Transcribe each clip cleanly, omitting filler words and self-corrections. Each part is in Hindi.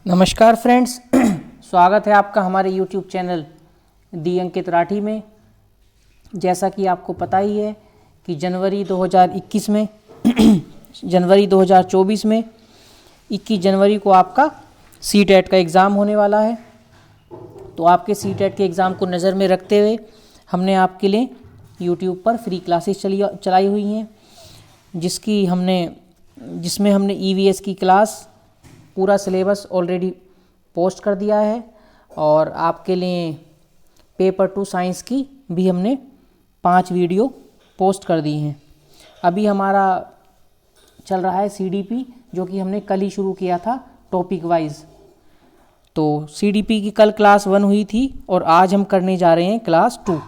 नमस्कार फ्रेंड्स, स्वागत है आपका हमारे YouTube चैनल दी अंकित राठी में। जैसा कि आपको पता ही है कि जनवरी 2021 में जनवरी 2024 में 21 जनवरी को आपका CTET का एग्ज़ाम होने वाला है। तो आपके CTET के एग्ज़ाम को नज़र में रखते हुए हमने आपके लिए YouTube पर फ्री क्लासेस चलाई हुई हैं, जिसमें हमने EVS की क्लास पूरा सिलेबस ऑलरेडी पोस्ट कर दिया है और आपके लिए पेपर 2 साइंस की भी हमने 5 वीडियो पोस्ट कर दी हैं। अभी हमारा चल रहा है CDP, जो कि हमने कल ही शुरू किया था टॉपिक वाइज। तो CDP की कल क्लास 1 हुई थी और आज हम करने जा रहे हैं क्लास 2।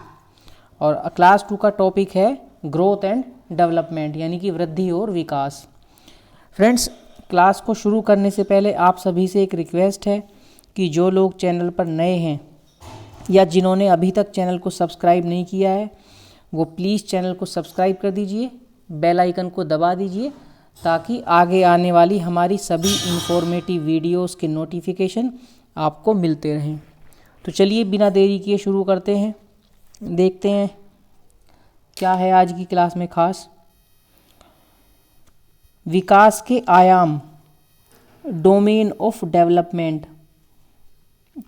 और क्लास 2 का टॉपिक है ग्रोथ एंड डेवलपमेंट, यानी कि वृद्धि और विकास। फ्रेंड्स, क्लास को शुरू करने से पहले आप सभी से एक रिक्वेस्ट है कि जो लोग चैनल पर नए हैं या जिन्होंने अभी तक चैनल को सब्सक्राइब नहीं किया है, वो प्लीज़ चैनल को सब्सक्राइब कर दीजिए, बेल आइकन को दबा दीजिए, ताकि आगे आने वाली हमारी सभी इंफॉर्मेटिव वीडियोस के नोटिफिकेशन आपको मिलते रहें। तो चलिए बिना देरी किए शुरू करते हैं। देखते हैं क्या है आज की क्लास में खास। विकास के आयाम, डोमेन ऑफ डेवलपमेंट।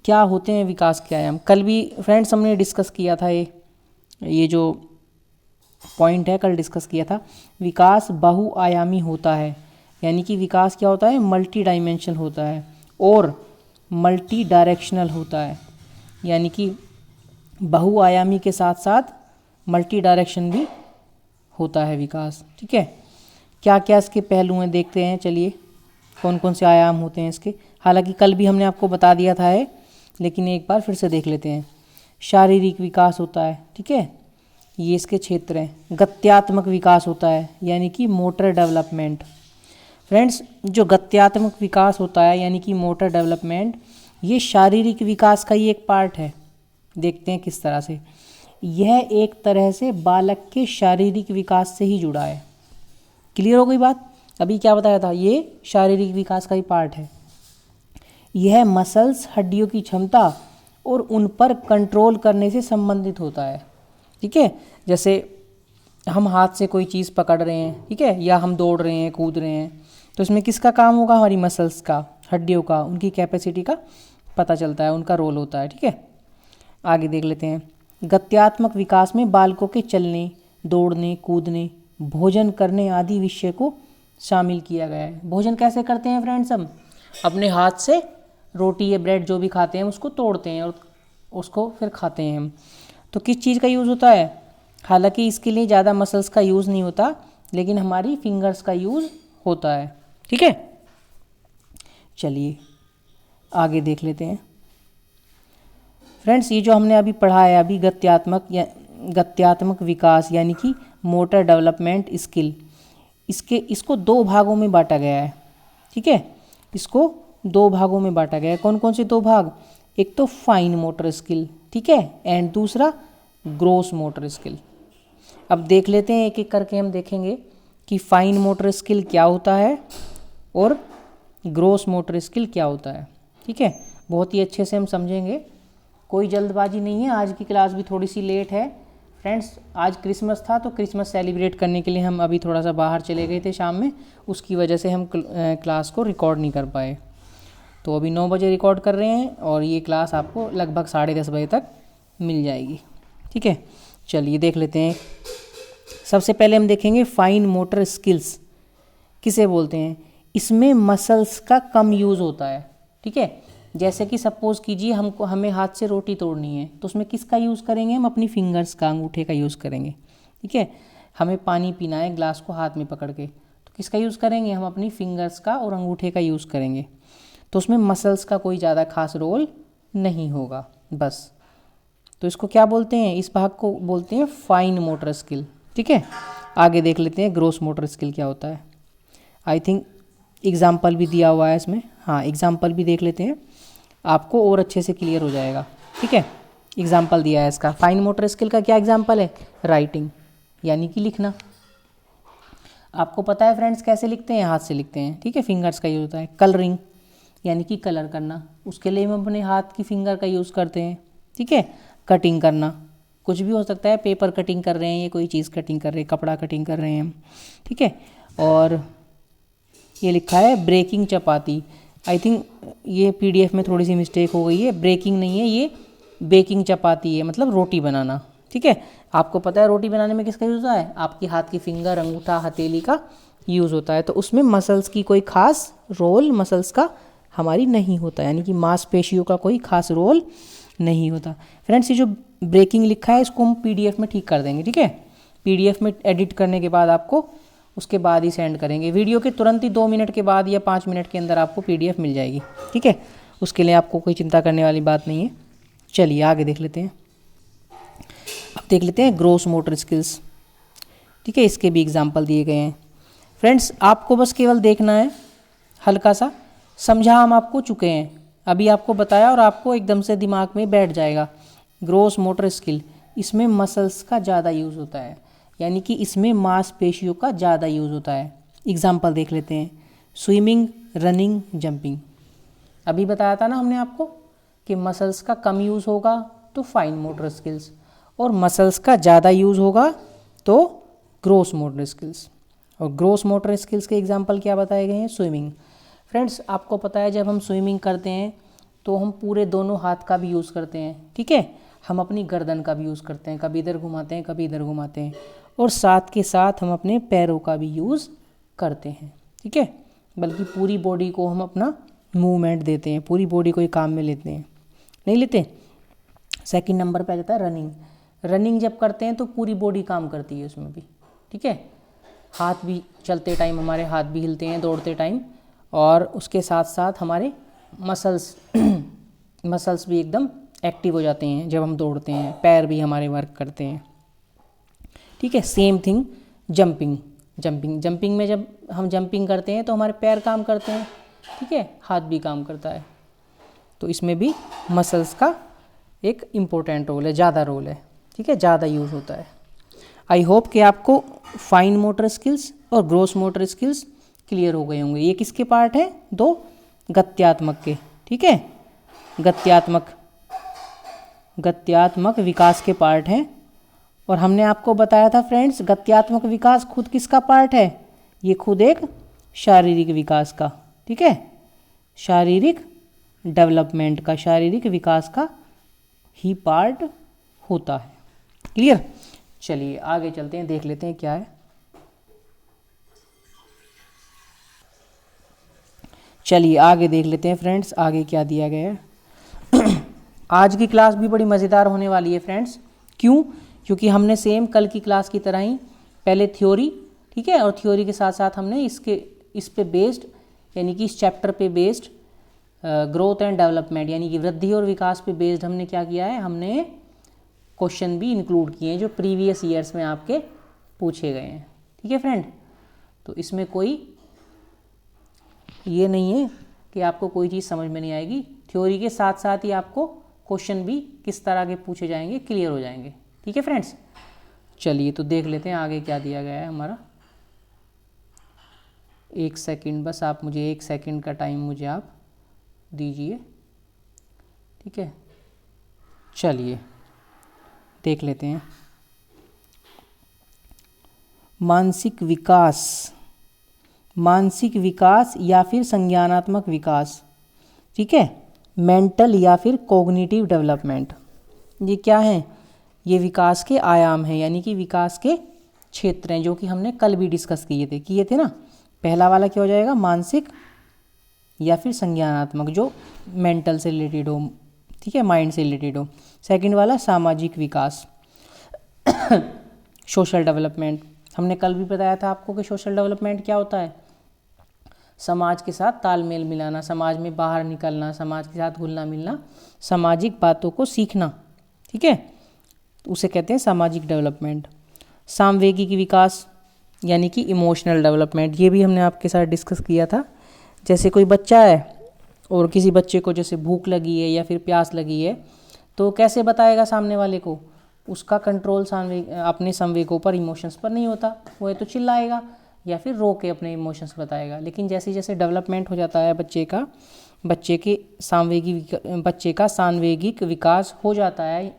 क्या होते हैं विकास के आयाम? कल भी फ्रेंड्स हमने डिस्कस किया था, ये जो पॉइंट है कल डिस्कस किया था। विकास बहुआयामी होता है, यानी कि विकास क्या होता है? मल्टी डायमेंशनल होता है और मल्टी डायरेक्शनल होता है, यानी कि बहुआयामी के साथ साथ मल्टी डायरेक्शन भी होता है विकास। ठीक है, क्या क्या इसके पहलू हैं देखते हैं। चलिए, कौन कौन से आयाम होते हैं इसके। हालांकि कल भी हमने आपको बता दिया था लेकिन एक बार फिर से देख लेते हैं। शारीरिक विकास होता है, ठीक है, ये इसके क्षेत्र हैं। गत्यात्मक विकास होता है, यानी कि मोटर डेवलपमेंट। फ्रेंड्स, जो गत्यात्मक विकास होता है यानी कि मोटर डेवलपमेंट, ये शारीरिक विकास का ही एक पार्ट है। देखते हैं किस तरह से। यह एक तरह से बालक के शारीरिक विकास से ही जुड़ा है। क्लियर हो गई बात? अभी क्या बताया था, ये शारीरिक विकास का ही पार्ट है। यह मसल्स, हड्डियों की क्षमता और उन पर कंट्रोल करने से संबंधित होता है। ठीक है, जैसे हम हाथ से कोई चीज़ पकड़ रहे हैं, ठीक है, या हम दौड़ रहे हैं, कूद रहे हैं, तो इसमें किसका काम होगा? हमारी मसल्स का, हड्डियों का, उनकी कैपेसिटी का पता चलता है, उनका रोल होता है। ठीक है, आगे देख लेते हैं। गत्यात्मक विकास में बालकों के चलने, दौड़ने, कूदने, भोजन करने आदि विषय को शामिल किया गया है। भोजन कैसे करते हैं फ्रेंड्स? हम अपने हाथ से रोटी या ब्रेड जो भी खाते हैं उसको तोड़ते हैं और उसको फिर खाते हैं हम। तो किस चीज़ का यूज़ होता है? हालांकि इसके लिए ज़्यादा मसल्स का यूज़ नहीं होता, लेकिन हमारी फिंगर्स का यूज़ होता है। ठीक है, चलिए आगे देख लेते हैं। फ्रेंड्स, ये जो हमने अभी पढ़ा है अभी गत्यात्मक विकास यानी कि मोटर डेवलपमेंट स्किल, इसको 2 भागों में बांटा गया है। ठीक है, इसको 2 भागों में बांटा गया है। कौन कौन से 2 भाग? एक तो फाइन मोटर स्किल, ठीक है, एंड दूसरा ग्रोस मोटर स्किल। अब देख लेते हैं, एक एक करके हम देखेंगे कि फाइन मोटर स्किल क्या होता है और ग्रोस मोटर स्किल क्या होता है। ठीक है, बहुत ही अच्छे से हम समझेंगे, कोई जल्दबाजी नहीं है। आज की क्लास भी थोड़ी सी लेट है फ्रेंड्स। आज क्रिसमस था, तो क्रिसमस सेलिब्रेट करने के लिए हम अभी थोड़ा सा बाहर चले गए थे शाम में, उसकी वजह से हम क्लास को रिकॉर्ड नहीं कर पाए। तो अभी 9 बजे रिकॉर्ड कर रहे हैं और ये क्लास आपको लगभग 10:30 बजे तक मिल जाएगी। ठीक है, चलिए देख लेते हैं। सबसे पहले हम देखेंगे फाइन मोटर स्किल्स किसे बोलते हैं। इसमें मसल्स का कम यूज़ होता है। ठीक है, जैसे कि सपोज़ कीजिए हमें हाथ से रोटी तोड़नी है, तो उसमें किसका यूज़ करेंगे? हम अपनी फिंगर्स का, अंगूठे का यूज़ करेंगे। ठीक है, हमें पानी पीना है ग्लास को हाथ में पकड़ के, तो किसका यूज़ करेंगे? हम अपनी फिंगर्स का और अंगूठे का यूज़ करेंगे। तो उसमें मसल्स का कोई ज़्यादा खास रोल नहीं होगा बस। तो इसको क्या बोलते हैं? इस भाग को बोलते हैं फाइन मोटर स्किल। ठीक है, आगे देख लेते हैं ग्रोस मोटर स्किल क्या होता है। आई थिंक एग्जाम्पल भी दिया हुआ है इसमें। हाँ, एग्जाम्पल भी देख लेते हैं, आपको और अच्छे से क्लियर हो जाएगा। ठीक है, एग्जाम्पल दिया है इसका। फाइन मोटर स्किल का क्या एग्जाम्पल है? राइटिंग, यानी कि लिखना। आपको पता है फ्रेंड्स कैसे लिखते हैं? हाथ से लिखते हैं। ठीक है, फिंगर्स का यूज होता है। कलरिंग, यानी कि कलर करना, उसके लिए हम अपने हाथ की फिंगर का यूज़ करते हैं। ठीक है, कटिंग करना, कुछ भी हो सकता है, पेपर कटिंग कर रहे हैं या कोई चीज़ कटिंग कर रहे हैं, कपड़ा कटिंग कर रहे हैं हम। ठीक है, और ये लिखा है ब्रेकिंग चपाती। आई थिंक ये पीडीएफ में थोड़ी सी मिस्टेक हो गई है, ब्रेकिंग नहीं है, ये बेकिंग चपाती है, मतलब रोटी बनाना। ठीक है, आपको पता है रोटी बनाने में किसका यूज़ होता है, आपकी हाथ की फिंगर, अंगूठा, हथेली का यूज़ होता है। तो उसमें मसल्स की कोई खास रोल मसल्स का हमारी नहीं होता, यानी कि मांसपेशियों का कोई खास रोल नहीं होता। फ्रेंड्स, ये जो ब्रेकिंग लिखा है इसको हम पीडीएफ में ठीक कर देंगे। ठीक है, पीडीएफ में एडिट करने के बाद आपको उसके बाद ही सेंड करेंगे, वीडियो के तुरंत ही 2 मिनट के बाद या 5 मिनट के अंदर आपको पीडीएफ मिल जाएगी। ठीक है, उसके लिए आपको कोई चिंता करने वाली बात नहीं है। चलिए आगे देख लेते हैं। अब देख लेते हैं ग्रॉस मोटर स्किल्स। ठीक है, इसके भी एग्जाम्पल दिए गए हैं। फ्रेंड्स, आपको बस केवल देखना है, हल्का सा समझा हम आपको चुके हैं, अभी आपको बताया और आपको एकदम से दिमाग में बैठ जाएगा। ग्रॉस मोटर स्किल, इसमें मसल्स का ज़्यादा यूज़ होता है, यानी कि इसमें मांसपेशियों का ज़्यादा यूज़ होता है। एग्जाम्पल देख लेते हैं, स्विमिंग, रनिंग, जंपिंग। अभी बताया था ना हमने आपको कि मसल्स का कम यूज़ होगा तो फाइन मोटर स्किल्स, और मसल्स का ज़्यादा यूज़ होगा तो ग्रॉस मोटर स्किल्स। और ग्रॉस मोटर स्किल्स के एग्जाम्पल क्या बताए गए हैं, स्विमिंग। फ्रेंड्स, आपको पता है जब हम स्विमिंग करते हैं तो हम पूरे दोनों हाथ का भी यूज़ करते हैं। ठीक है, हम अपनी गर्दन का भी यूज़ करते हैं, कभी इधर घुमाते हैं कभी इधर घुमाते हैं, और साथ के साथ हम अपने पैरों का भी यूज़ करते हैं। ठीक है, बल्कि पूरी बॉडी को हम अपना मूवमेंट देते हैं, पूरी बॉडी को ही काम में लेते हैं, नहीं लेते। सेकंड नंबर पे आ जाता है रनिंग। रनिंग जब करते हैं तो पूरी बॉडी काम करती है उसमें भी। ठीक है, हाथ भी चलते टाइम, हमारे हाथ भी हिलते हैं दौड़ते टाइम, और उसके साथ साथ हमारे मसल्स भी एकदम एक्टिव हो जाते हैं जब हम दौड़ते हैं, पैर भी हमारे वर्क करते हैं। ठीक है, सेम थिंग जंपिंग में जब हम जंपिंग करते हैं तो हमारे पैर काम करते हैं। ठीक है, हाथ भी काम करता है, तो इसमें भी मसल्स का एक इम्पोर्टेंट रोल है, ज़्यादा रोल है। ठीक है, ज़्यादा यूज़ होता है। आई होप कि आपको फाइन मोटर स्किल्स और ग्रॉस मोटर स्किल्स क्लियर हो गए होंगे। ये किसके पार्ट है, 2 गत्यात्मक के। ठीक है, गत्यात्मक विकास के पार्ट हैं। और हमने आपको बताया था फ्रेंड्स, गत्यात्मक विकास खुद किसका पार्ट है, ये खुद एक शारीरिक विकास का। ठीक है, शारीरिक डेवलपमेंट का, शारीरिक विकास का ही पार्ट होता है। क्लियर, चलिए आगे चलते हैं, देख लेते हैं क्या है। चलिए आगे देख लेते हैं फ्रेंड्स, आगे क्या दिया गया है। आज की क्लास भी बड़ी मज़ेदार होने वाली है फ्रेंड्स। क्यों, क्योंकि हमने सेम कल की क्लास की तरह ही पहले थ्योरी, ठीक है, और थ्योरी के साथ साथ हमने इस पे बेस्ड, यानी कि इस चैप्टर पे बेस्ड ग्रोथ एंड डेवलपमेंट, यानी कि वृद्धि और विकास पे बेस्ड हमने क्या किया है, हमने क्वेश्चन भी इंक्लूड किए हैं जो प्रीवियस ईयर्स में आपके पूछे गए हैं। ठीक है फ्रेंड, तो इसमें कोई ये नहीं है कि आपको कोई चीज़ समझ में नहीं आएगी, थ्योरी के साथ साथ ही आपको क्वेश्चन भी किस तरह के पूछे जाएंगे क्लियर हो जाएंगे। ठीक है फ्रेंड्स, चलिए तो देख लेते हैं आगे क्या दिया गया है हमारा। 1 सेकंड बस, आप मुझे 1 सेकंड का टाइम मुझे आप दीजिए। ठीक है, चलिए देख लेते हैं। मानसिक विकास या फिर संज्ञानात्मक विकास। ठीक है, मेंटल या फिर कॉग्निटिव डेवलपमेंट, ये क्या है, ये विकास के आयाम हैं, यानी कि विकास के क्षेत्र हैं, जो कि हमने कल भी डिस्कस किए थे ना। पहला वाला क्या हो जाएगा, मानसिक या फिर संज्ञानात्मक, जो मेंटल से रिलेटेड हो, ठीक है, माइंड से रिलेटेड हो। सेकंड वाला सामाजिक विकास, सोशल डेवलपमेंट। हमने कल भी बताया था आपको कि सोशल डेवलपमेंट क्या होता है, समाज के साथ तालमेल मिलाना, समाज में बाहर निकलना, समाज के साथ घुलना मिलना, सामाजिक बातों को सीखना। ठीक है, उसे कहते हैं सामाजिक डेवलपमेंट। सामवेगिक विकास यानी कि इमोशनल डेवलपमेंट, ये भी हमने आपके साथ डिस्कस किया था। जैसे कोई बच्चा है और किसी बच्चे को जैसे भूख लगी है या फिर प्यास लगी है, तो कैसे बताएगा सामने वाले को, उसका कंट्रोल अपने संवेगों पर, इमोशंस पर नहीं होता, वो तो चिल्लाएगा या फिर रो के अपने इमोशंस बताएगा। लेकिन जैसे जैसे डेवलपमेंट हो जाता है बच्चे का, बच्चे का सांवेगिक विकास हो जाता है,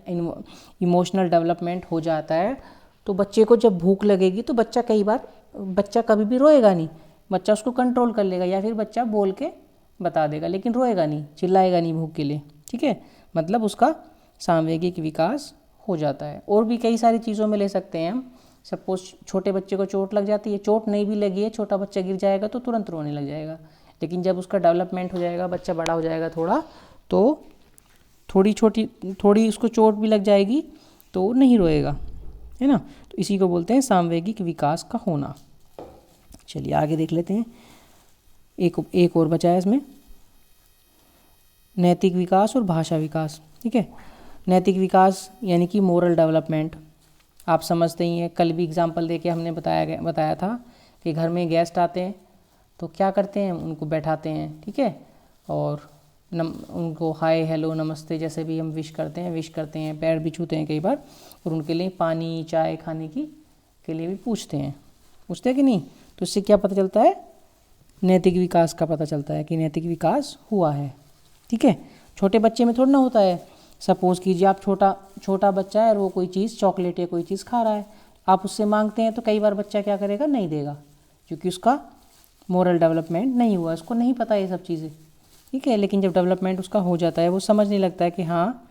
इमोशनल डेवलपमेंट हो जाता है। तो बच्चे को जब भूख लगेगी तो बच्चा कभी भी रोएगा नहीं, बच्चा उसको कंट्रोल कर लेगा, या फिर बच्चा बोल के बता देगा लेकिन रोएगा नहीं, चिल्लाएगा नहीं भूख के लिए, ठीक है। मतलब उसका सांवेगिक विकास हो जाता है। और भी कई सारी चीज़ों में ले सकते हैं हम। सपोज छोटे बच्चे को चोट लग जाती है, चोट नहीं भी लगी है, छोटा बच्चा गिर जाएगा तो तुरंत रोने लग जाएगा, लेकिन जब उसका डेवलपमेंट हो जाएगा, बच्चा बड़ा हो जाएगा थोड़ा, तो थोड़ी उसको चोट भी लग जाएगी तो नहीं रोएगा, है ना। तो इसी को बोलते हैं सांवेगिक विकास का होना। चलिए आगे देख लेते हैं। एक और बचा है इसमें, नैतिक विकास और भाषा विकास, ठीक है। नैतिक विकास यानी कि मोरल डेवलपमेंट, आप समझते ही हैं, कल भी एग्जाम्पल देके हमने बताया था कि घर में गेस्ट आते हैं तो क्या करते हैं, उनको बैठाते हैं, ठीक है, और उनको हाय हेलो नमस्ते जैसे भी हम विश करते हैं, पैर भी छूते हैं कई बार, और उनके लिए पानी चाय खाने के लिए भी पूछते हैं कि नहीं। तो इससे क्या पता चलता है, नैतिक विकास का पता चलता है कि नैतिक विकास हुआ है, ठीक है। छोटे बच्चे में थोड़ा ना होता है। सपोज़ कीजिए आप छोटा बच्चा है और वो कोई चीज़, चॉकलेट या कोई चीज़ खा रहा है, आप उससे मांगते हैं तो कई बार बच्चा क्या करेगा, नहीं देगा, क्योंकि उसका मोरल डेवलपमेंट नहीं हुआ, उसको नहीं पता ये सब चीज़ें, ठीक है। लेकिन जब डेवलपमेंट उसका हो जाता है, वो समझने लगता है कि हाँ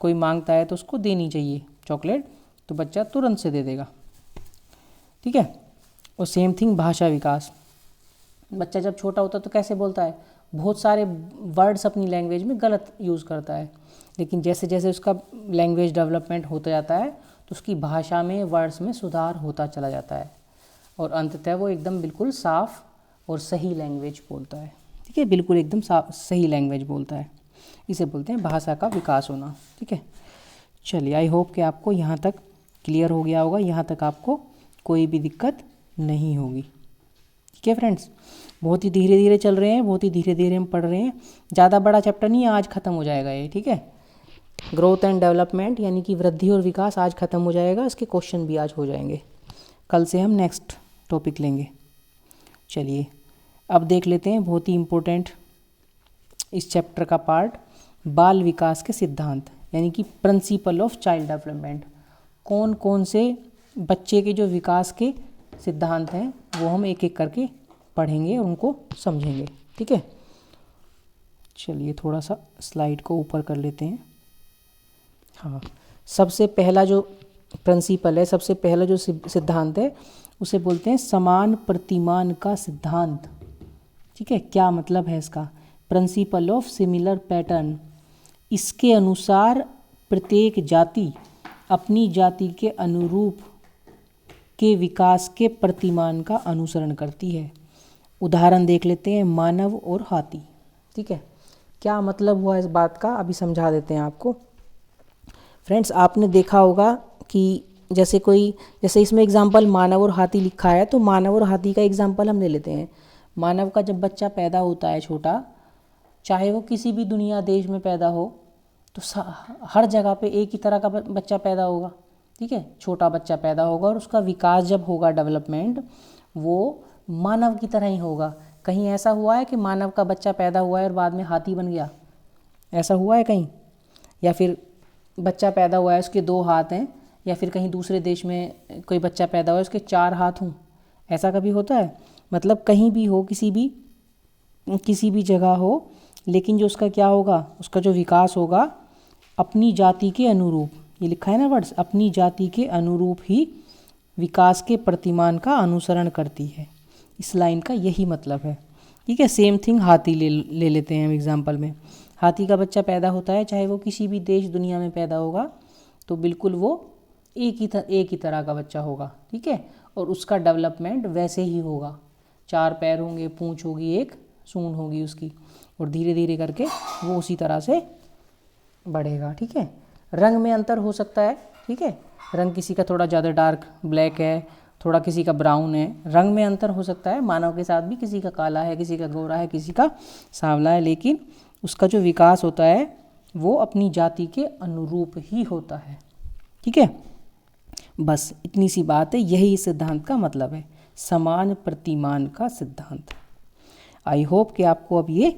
कोई मांगता है तो उसको देनी चाहिए चॉकलेट, तो बच्चा तुरंत से दे देगा, ठीक है। और सेम थिंग भाषा विकास, बच्चा जब छोटा होता है तो कैसे बोलता है, बहुत सारे वर्ड्स अपनी लैंग्वेज में गलत यूज़ करता है, लेकिन जैसे जैसे उसका लैंग्वेज डेवलपमेंट होता जाता है तो उसकी भाषा में, वर्ड्स में सुधार होता चला जाता है, और अंततः वो एकदम बिल्कुल साफ और सही लैंग्वेज बोलता है, ठीक है, बिल्कुल एकदम सही लैंग्वेज बोलता है। इसे बोलते हैं भाषा का विकास होना, ठीक है। चलिए, आई होप कि आपको यहाँ तक क्लियर हो गया होगा, यहाँ तक आपको कोई भी दिक्कत नहीं होगी, ठीक है फ्रेंड्स। बहुत ही धीरे धीरे चल रहे हैं, बहुत ही धीरे धीरे हम पढ़ रहे हैं, ज़्यादा बड़ा चैप्टर नहीं है, आज ख़त्म हो जाएगा ये, ठीक है। ग्रोथ एंड डेवलपमेंट यानी कि वृद्धि और विकास आज ख़त्म हो जाएगा, इसके क्वेश्चन भी आज हो जाएंगे, कल से हम नेक्स्ट टॉपिक लेंगे। चलिए अब देख लेते हैं बहुत ही इम्पोर्टेंट इस चैप्टर का पार्ट, बाल विकास के सिद्धांत यानी कि प्रिंसिपल ऑफ चाइल्ड डेवलपमेंट। कौन कौन से बच्चे के जो विकास के सिद्धांत हैं वो हम एक एक करके पढ़ेंगे और उनको समझेंगे, ठीक है। चलिए थोड़ा सा स्लाइड को ऊपर कर लेते हैं। हाँ, सबसे पहला जो प्रिंसिपल है, सबसे पहला जो सिद्धांत है उसे बोलते हैं समान प्रतिमान का सिद्धांत, ठीक है। क्या मतलब है इसका, प्रिंसिपल ऑफ सिमिलर पैटर्न। इसके अनुसार प्रत्येक जाति अपनी जाति के अनुरूप के विकास के प्रतिमान का अनुसरण करती है। उदाहरण देख लेते हैं, मानव और हाथी, ठीक है। क्या मतलब हुआ इस बात का, अभी समझा देते हैं आपको। फ्रेंड्स, आपने देखा होगा कि जैसे इसमें एग्जाम्पल मानव और हाथी लिखा है, तो मानव और हाथी का एग्जाम्पल हम ले लेते हैं। मानव का जब बच्चा पैदा होता है छोटा, चाहे वो किसी भी दुनिया देश में पैदा हो, तो हर जगह पे एक ही तरह का बच्चा पैदा होगा, ठीक है। छोटा बच्चा पैदा होगा और उसका विकास जब होगा, डेवलपमेंट, वो मानव की तरह ही होगा। कहीं ऐसा हुआ है कि मानव का बच्चा पैदा हुआ है और बाद में हाथी बन गया, ऐसा हुआ है कहीं? या फिर बच्चा पैदा हुआ है उसके 2 हाथ हैं, या फिर कहीं दूसरे देश में कोई बच्चा पैदा हुआ है उसके 4 हाथ हों, ऐसा कभी होता है? मतलब कहीं भी हो, किसी भी जगह हो, लेकिन जो उसका क्या होगा, उसका जो विकास होगा अपनी जाति के अनुरूप, ये लिखा है ना वर्ड्स, अपनी जाति के अनुरूप ही विकास के प्रतिमान का अनुसरण करती है। इस लाइन का यही मतलब है, ठीक है। सेम थिंग हाथी ले लेते हैं हम एग्जाम्पल में। हाथी का बच्चा पैदा होता है, चाहे वो किसी भी देश दुनिया में पैदा होगा, तो बिल्कुल वो एक ही तरह का बच्चा होगा, ठीक है। और उसका डेवलपमेंट वैसे ही होगा, 4 पैर होंगे, पूँछ होगी, एक सूंड होगी उसकी, और धीरे धीरे करके वो उसी तरह से बढ़ेगा, ठीक है। रंग में अंतर हो सकता है, ठीक है। रंग किसी का थोड़ा ज़्यादा डार्क ब्लैक है, थोड़ा किसी का ब्राउन है, रंग में अंतर हो सकता है। मानव के साथ भी किसी का काला है, किसी का गोरा है, किसी का सांवला है, लेकिन उसका जो विकास होता है वो अपनी जाति के अनुरूप ही होता है, ठीक है। बस इतनी सी बात है, यही इस सिद्धांत का मतलब है, समान प्रतिमान का सिद्धांत। आई होप कि आपको अब ये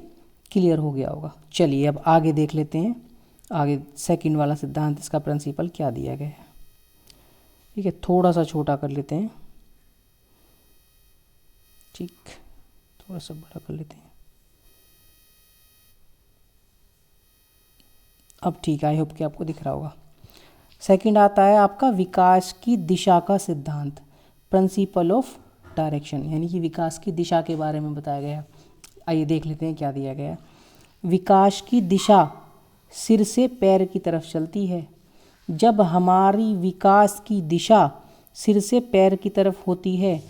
क्लियर हो गया होगा। चलिए अब आगे देख लेते हैं, आगे सेकंड वाला सिद्धांत, इसका प्रिंसिपल क्या दिया गया है। ठीक है, थोड़ा सा छोटा कर लेते हैं, ठीक, थोड़ा सा बड़ा कर लेते हैं। अब ठीक है, आई होप कि आपको दिख रहा होगा। सेकंड आता है आपका विकास की दिशा का सिद्धांत, प्रिंसिपल ऑफ डायरेक्शन, यानी कि विकास की दिशा के बारे में बताया गया। आइए देख लेते हैं क्या दिया गया है। विकास की दिशा सिर से पैर की तरफ चलती है। जब हमारी विकास की दिशा सिर से पैर की तरफ होती है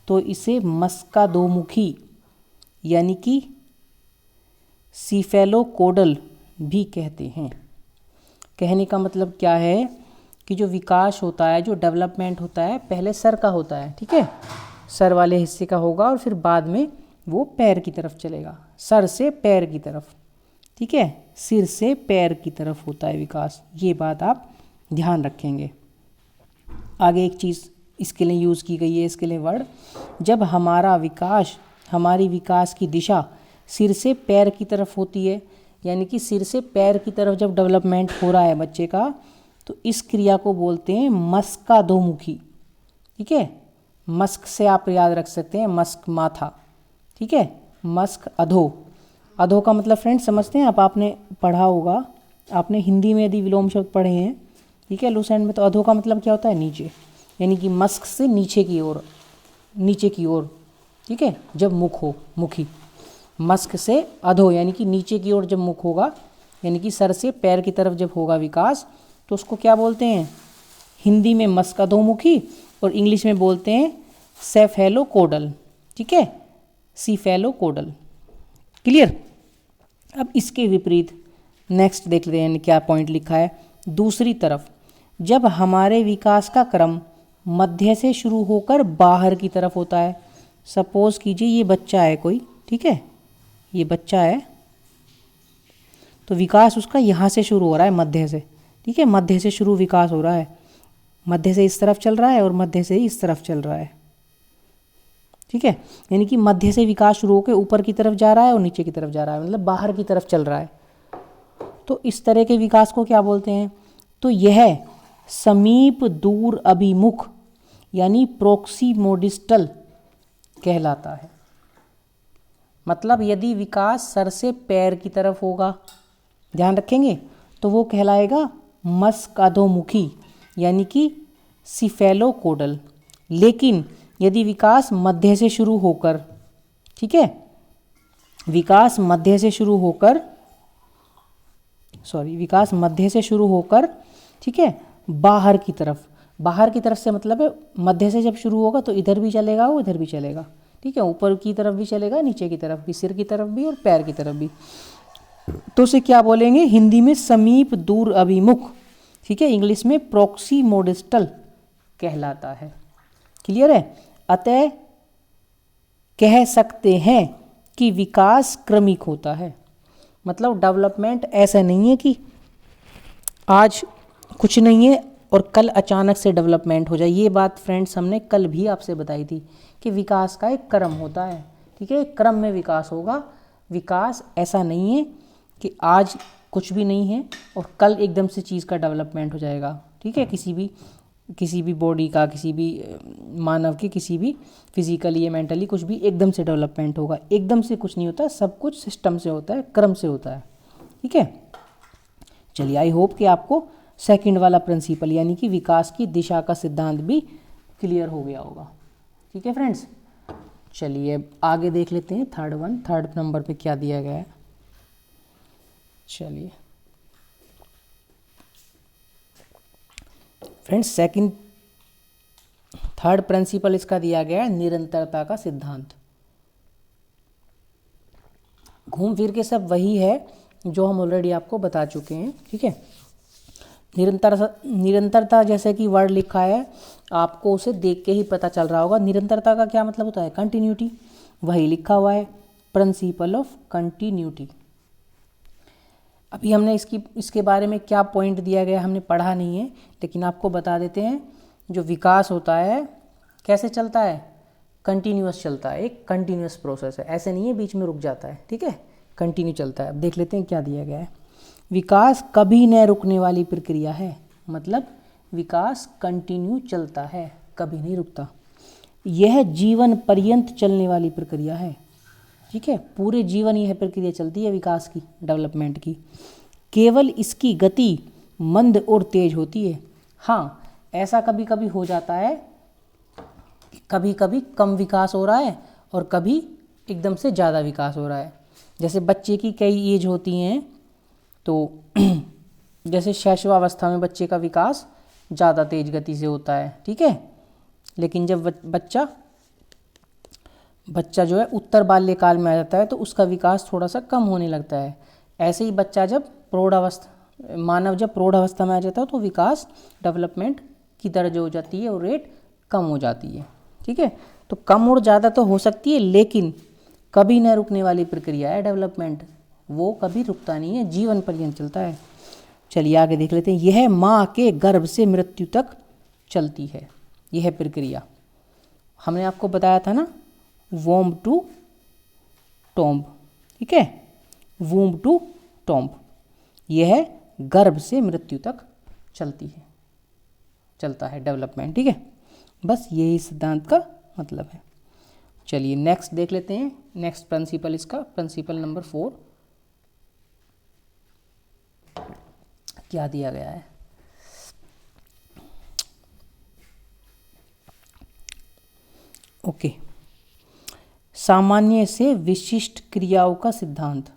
तो इसे मस्कादोमुखी यानी कि सीफेलोकोडल भी कहते हैं। कहने का मतलब क्या है कि जो विकास होता है, जो डेवलपमेंट होता है, पहले सर का होता है, ठीक है, सर वाले हिस्से का होगा और फिर बाद में वो पैर की तरफ चलेगा, सर से पैर की तरफ, ठीक है, सिर से पैर की तरफ होता है विकास। ये बात आप ध्यान रखेंगे। आगे एक चीज़ इसके लिए यूज़ की गई है, इसके लिए वर्ड, जब हमारा विकास, हमारी विकास की दिशा सिर से पैर की तरफ होती है, यानी कि सिर से पैर की तरफ जब डेवलपमेंट हो रहा है बच्चे का, तो इस क्रिया को बोलते हैं मस्कादोमुखी। ठीक है, मस्क से आप याद रख सकते हैं, मस्क माथा, ठीक है, मस्क अधो। अधो का मतलब फ्रेंड्स समझते हैं आप, आपने पढ़ा होगा, आपने हिंदी में यदि विलोम शब्द पढ़े हैं, ठीक है, लूस एंड में, तो अधो का मतलब क्या होता है, नीचे, यानी कि मस्क से नीचे की ओर, नीचे की ओर, ठीक है, जब मुख हो, मुखी। मस्क से अधो यानी कि नीचे की ओर जब मुख होगा, यानी कि सर से पैर की तरफ जब होगा विकास, तो उसको क्या बोलते हैं, हिंदी में मस्क अधोमुखी और इंग्लिश में बोलते हैं सेफेलोकोडल, ठीक है, सीफेलोकोडल। क्लियर। अब इसके विपरीत नेक्स्ट देख लेते हैं क्या पॉइंट लिखा है। दूसरी तरफ जब हमारे विकास का क्रम मध्य से शुरू होकर बाहर की तरफ होता है, सपोज कीजिए ये बच्चा है कोई, ठीक है, ये बच्चा है, तो विकास उसका यहाँ से शुरू हो रहा है, मध्य से, ठीक है, मध्य से शुरू विकास हो रहा है, मध्य से इस तरफ चल रहा है और मध्य से इस तरफ चल रहा है, ठीक है, यानी कि मध्य से विकास शुरू होकर ऊपर की तरफ जा रहा है और नीचे की तरफ जा रहा है, मतलब बाहर की तरफ चल रहा है। तो इस तरह के विकास को क्या बोलते हैं, तो यह समीप दूर अभिमुख यानी प्रोक्सीमोडिस्टल कहलाता है। मतलब यदि विकास सर से पैर की तरफ होगा, ध्यान रखेंगे, तो वो कहलाएगा मस्कादोमुखी यानी कि सीफेलोकोडल। लेकिन यदि विकास मध्य से शुरू होकर, ठीक है, विकास मध्य से शुरू होकर, विकास मध्य से शुरू होकर, ठीक है, बाहर की तरफ, बाहर की तरफ से मतलब है मध्य से जब शुरू होगा तो इधर भी चलेगा, वो इधर भी चलेगा, ठीक है, ऊपर की तरफ भी चलेगा, नीचे की तरफ भी, सिर की तरफ भी और पैर की तरफ भी, तो उसे क्या बोलेंगे, हिंदी में समीप दूर अभिमुख, ठीक है, इंग्लिश में प्रोक्सीमोडिस्टल कहलाता है। क्लियर है। अतः कह सकते हैं कि विकास क्रमिक होता है। मतलब डेवलपमेंट ऐसा नहीं है कि आज कुछ नहीं है और कल अचानक से डेवलपमेंट हो जाए। ये बात फ्रेंड्स हमने कल भी आपसे बताई थी कि विकास का एक क्रम होता है, ठीक है, एक क्रम में विकास होगा। विकास ऐसा नहीं है कि आज कुछ भी नहीं है और कल एकदम से चीज़ का डेवलपमेंट हो जाएगा, ठीक है, किसी भी बॉडी का, किसी भी मानव के, किसी भी फिजिकली या मेंटली कुछ भी एकदम से डेवलपमेंट होगा, एकदम से कुछ नहीं होता, सब कुछ सिस्टम से होता है, क्रम से होता है, ठीक है। चलिए, आई होप कि आपको सेकंड वाला प्रिंसिपल यानी कि विकास की दिशा का सिद्धांत भी क्लियर हो गया होगा, ठीक है फ्रेंड्स। चलिए आगे देख लेते हैं थर्ड नंबर पे क्या दिया गया है। चलिए फ्रेंड्स, थर्ड प्रिंसिपल इसका दिया गया है निरंतरता का सिद्धांत। घूम फिर के सब वही है जो हम ऑलरेडी आपको बता चुके हैं, ठीक है। निरंतरता जैसे कि वर्ड लिखा है, आपको उसे देख के ही पता चल रहा होगा। निरंतरता का क्या मतलब होता है, कंटिन्यूटी, वही लिखा हुआ है, प्रिंसिपल ऑफ कंटिन्यूटी। अभी हमने इसके बारे में क्या पॉइंट दिया गया हमने पढ़ा नहीं है, लेकिन आपको बता देते हैं। जो विकास होता है कैसे चलता है, कंटिन्यूअस चलता है, एक कंटिन्यूअस प्रोसेस है, ऐसे नहीं है बीच में रुक जाता है, ठीक है, कंटिन्यू चलता है। अब देख लेते हैं क्या दिया गया है। विकास कभी न रुकने वाली प्रक्रिया है, मतलब विकास कंटिन्यू चलता है, कभी नहीं रुकता। यह जीवन पर्यंत चलने वाली प्रक्रिया है, ठीक है, पूरे जीवन यह प्रक्रिया चलती है विकास की, डेवलपमेंट की। केवल इसकी गति मंद और तेज होती है। हाँ, ऐसा कभी कभी हो जाता है, कभी कभी कम विकास हो रहा है और कभी एकदम से ज़्यादा विकास हो रहा है। जैसे बच्चे की कई एज होती हैं, तो जैसे शैशवावस्था में बच्चे का विकास ज़्यादा तेज गति से होता है, ठीक है। लेकिन जब बच्चा जो है उत्तर बाल्यकाल में आ जाता है तो उसका विकास थोड़ा सा कम होने लगता है। ऐसे ही बच्चा जब मानव जब प्रौढ़ अवस्था में आ जाता है तो विकास, डेवलपमेंट की दर जो हो जाती है वो रेट कम हो जाती है, ठीक है। तो कम और ज़्यादा तो हो सकती है, लेकिन कभी न रुकने वाली प्रक्रिया है डेवलपमेंट, वो कभी रुकता नहीं है, जीवन पर्यंत चलता है। चलिए आगे देख लेते हैं। यह माँ के गर्भ से मृत्यु तक चलती है, यह प्रक्रिया। हमने आपको बताया था ना, वोम्ब टू टॉम्ब, ठीक है, वूम्ब टू टॉम्ब, यह गर्भ से मृत्यु तक चलता है डेवलपमेंट, ठीक है। बस यही सिद्धांत का मतलब है। चलिए नेक्स्ट देख लेते हैं। नेक्स्ट प्रिंसिपल, इसका प्रिंसिपल नंबर 4 क्या दिया गया है। ओके, सामान्य से विशिष्ट क्रियाओं का सिद्धांत,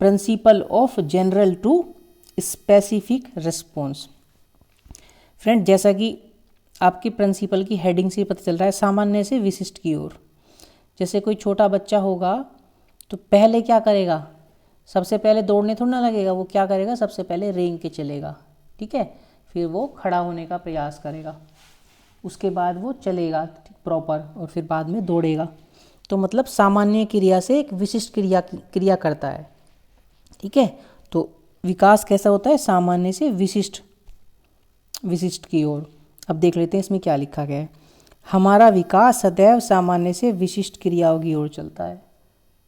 principle of general to specific response. Friend, जैसा कि आपकी प्रिंसिपल की हेडिंग से पता चल रहा है, सामान्य से विशिष्ट की ओर। जैसे कोई छोटा बच्चा होगा तो पहले क्या करेगा, सबसे पहले दौड़ने थोड़ा ना लगेगा, वो क्या करेगा, सबसे पहले रेंग के चलेगा, ठीक है, फिर वो खड़ा होने का प्रयास करेगा, उसके बाद वो चलेगा प्रॉपर, और फिर बाद में दौड़ेगा। तो मतलब सामान्य क्रिया से एक विशिष्ट क्रिया करता है, ठीक है। तो विकास कैसा होता है, सामान्य से विशिष्ट की ओर। अब देख लेते हैं इसमें क्या लिखा गया है। हमारा विकास सदैव सामान्य से विशिष्ट क्रियाओं की ओर चलता है।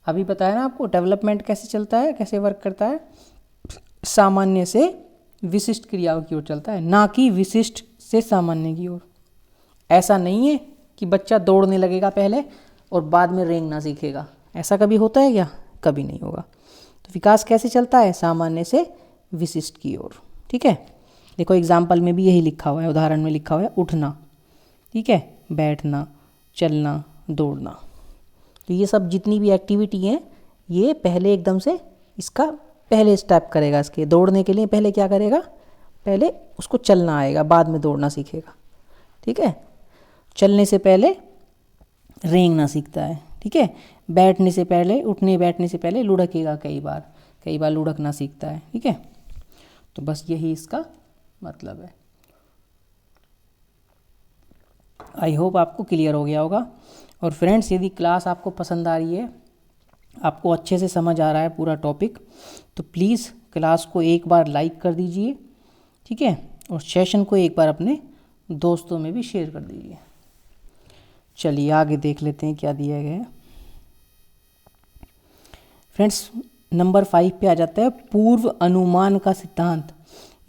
अभी बताया ना आपको डेवलपमेंट कैसे चलता है, कैसे वर्क करता है, सामान्य से विशिष्ट क्रियाओं की ओर चलता है, ना कि विशिष्ट से सामान्य की ओर। ऐसा नहीं है कि बच्चा दौड़ने लगेगा पहले और बाद में रेंगना सीखेगा, ऐसा कभी होता है क्या, कभी नहीं होगा। तो विकास कैसे चलता है, सामान्य से विशिष्ट की ओर, ठीक है। देखो एग्जाम्पल में भी यही लिखा हुआ है, उदाहरण में लिखा हुआ है उठना, ठीक है, बैठना, चलना, दौड़ना। तो ये सब जितनी भी एक्टिविटी हैं, ये पहले एकदम से इसका पहले स्टेप करेगा। इसके दौड़ने के लिए पहले क्या करेगा, पहले उसको चलना आएगा, बाद में दौड़ना सीखेगा, ठीक है। चलने से पहले रेंगना सीखता है, ठीक है। बैठने से पहले, उठने बैठने से पहले लुढ़केगा, कई बार लुढ़कना सीखता है, ठीक है। तो बस यही इसका मतलब है। आई होप आपको क्लियर हो गया होगा। और फ्रेंड्स, यदि क्लास आपको पसंद आ रही है, आपको अच्छे से समझ आ रहा है पूरा टॉपिक, तो प्लीज़ क्लास को एक बार लाइक कर दीजिए, ठीक है, और सेशन को एक बार अपने दोस्तों में भी शेयर कर दीजिए। चलिए आगे देख लेते हैं क्या दिया गया है। फ्रेंड्स, नंबर 5 पे आ जाता है पूर्व अनुमान का सिद्धांत,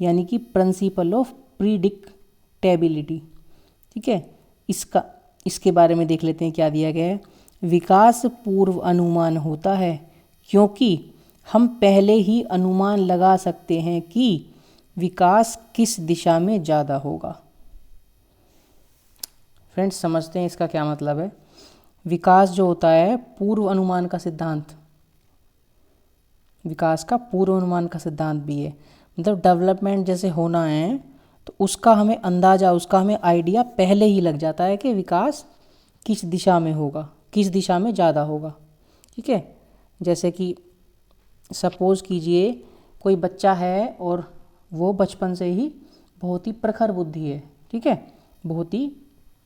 यानी कि प्रिंसिपल ऑफ प्रीडिक्टेबिलिटी, ठीक है। इसके बारे में देख लेते हैं क्या दिया गया है। विकास पूर्व अनुमान होता है क्योंकि हम पहले ही अनुमान लगा सकते हैं कि विकास किस दिशा में ज़्यादा होगा। फ्रेंड्स, समझते हैं इसका क्या मतलब है। विकास जो होता है, पूर्व अनुमान का सिद्धांत, विकास का पूर्व अनुमान का सिद्धांत भी है। मतलब डेवलपमेंट जैसे होना है तो उसका हमें अंदाज़ा, उसका हमें आइडिया पहले ही लग जाता है कि विकास किस दिशा में होगा, किस दिशा में ज़्यादा होगा, ठीक है। जैसे कि सपोज़ कीजिए कोई बच्चा है और वो बचपन से ही बहुत ही प्रखर बुद्धि है, ठीक है, बहुत ही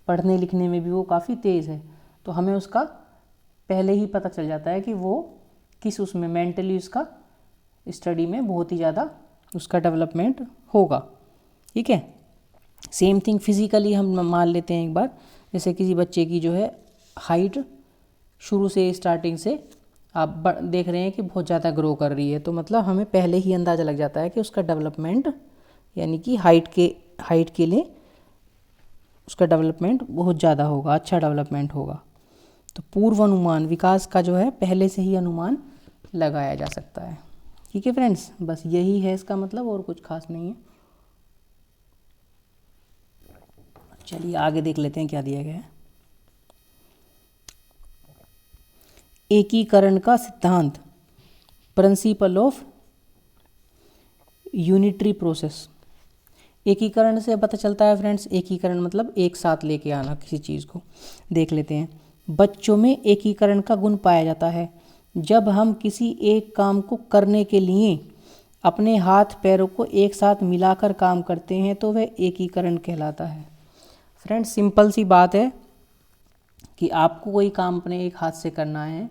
पढ़ने लिखने में भी वो काफ़ी तेज़ है, तो हमें उसका पहले ही पता चल जाता है कि वो किस उसमें मेंटली, उसका स्टडी में बहुत ही ज़्यादा उसका डेवलपमेंट होगा, ठीक है। सेम थिंग फिज़िकली हम मान लेते हैं एक बार, जैसे किसी बच्चे की जो है हाइट शुरू से स्टार्टिंग से आप देख रहे हैं कि बहुत ज़्यादा ग्रो कर रही है, तो मतलब हमें पहले ही अंदाज़ा लग जाता है कि उसका डेवलपमेंट यानी कि हाइट के लिए उसका डेवलपमेंट बहुत ज़्यादा होगा, अच्छा डेवलपमेंट होगा। तो पूर्व अनुमान विकास का जो है पहले से ही अनुमान लगाया जा सकता है। ठीक है फ्रेंड्स, बस यही है इसका मतलब, और कुछ खास नहीं है। चलिए आगे देख लेते हैं क्या दिया गया है। एकीकरण का सिद्धांत, प्रिंसिपल ऑफ यूनिटरी प्रोसेस। एकीकरण से पता चलता है फ्रेंड्स, एकीकरण मतलब एक साथ लेके आना किसी चीज़ को। देख लेते हैं, बच्चों में एकीकरण का गुण पाया जाता है जब हम किसी एक काम को करने के लिए अपने हाथ पैरों को एक साथ मिलाकर काम करते हैं तो वह एकीकरण कहलाता है। फ्रेंड्स सिंपल सी बात है कि आपको कोई काम अपने एक हाथ से करना है,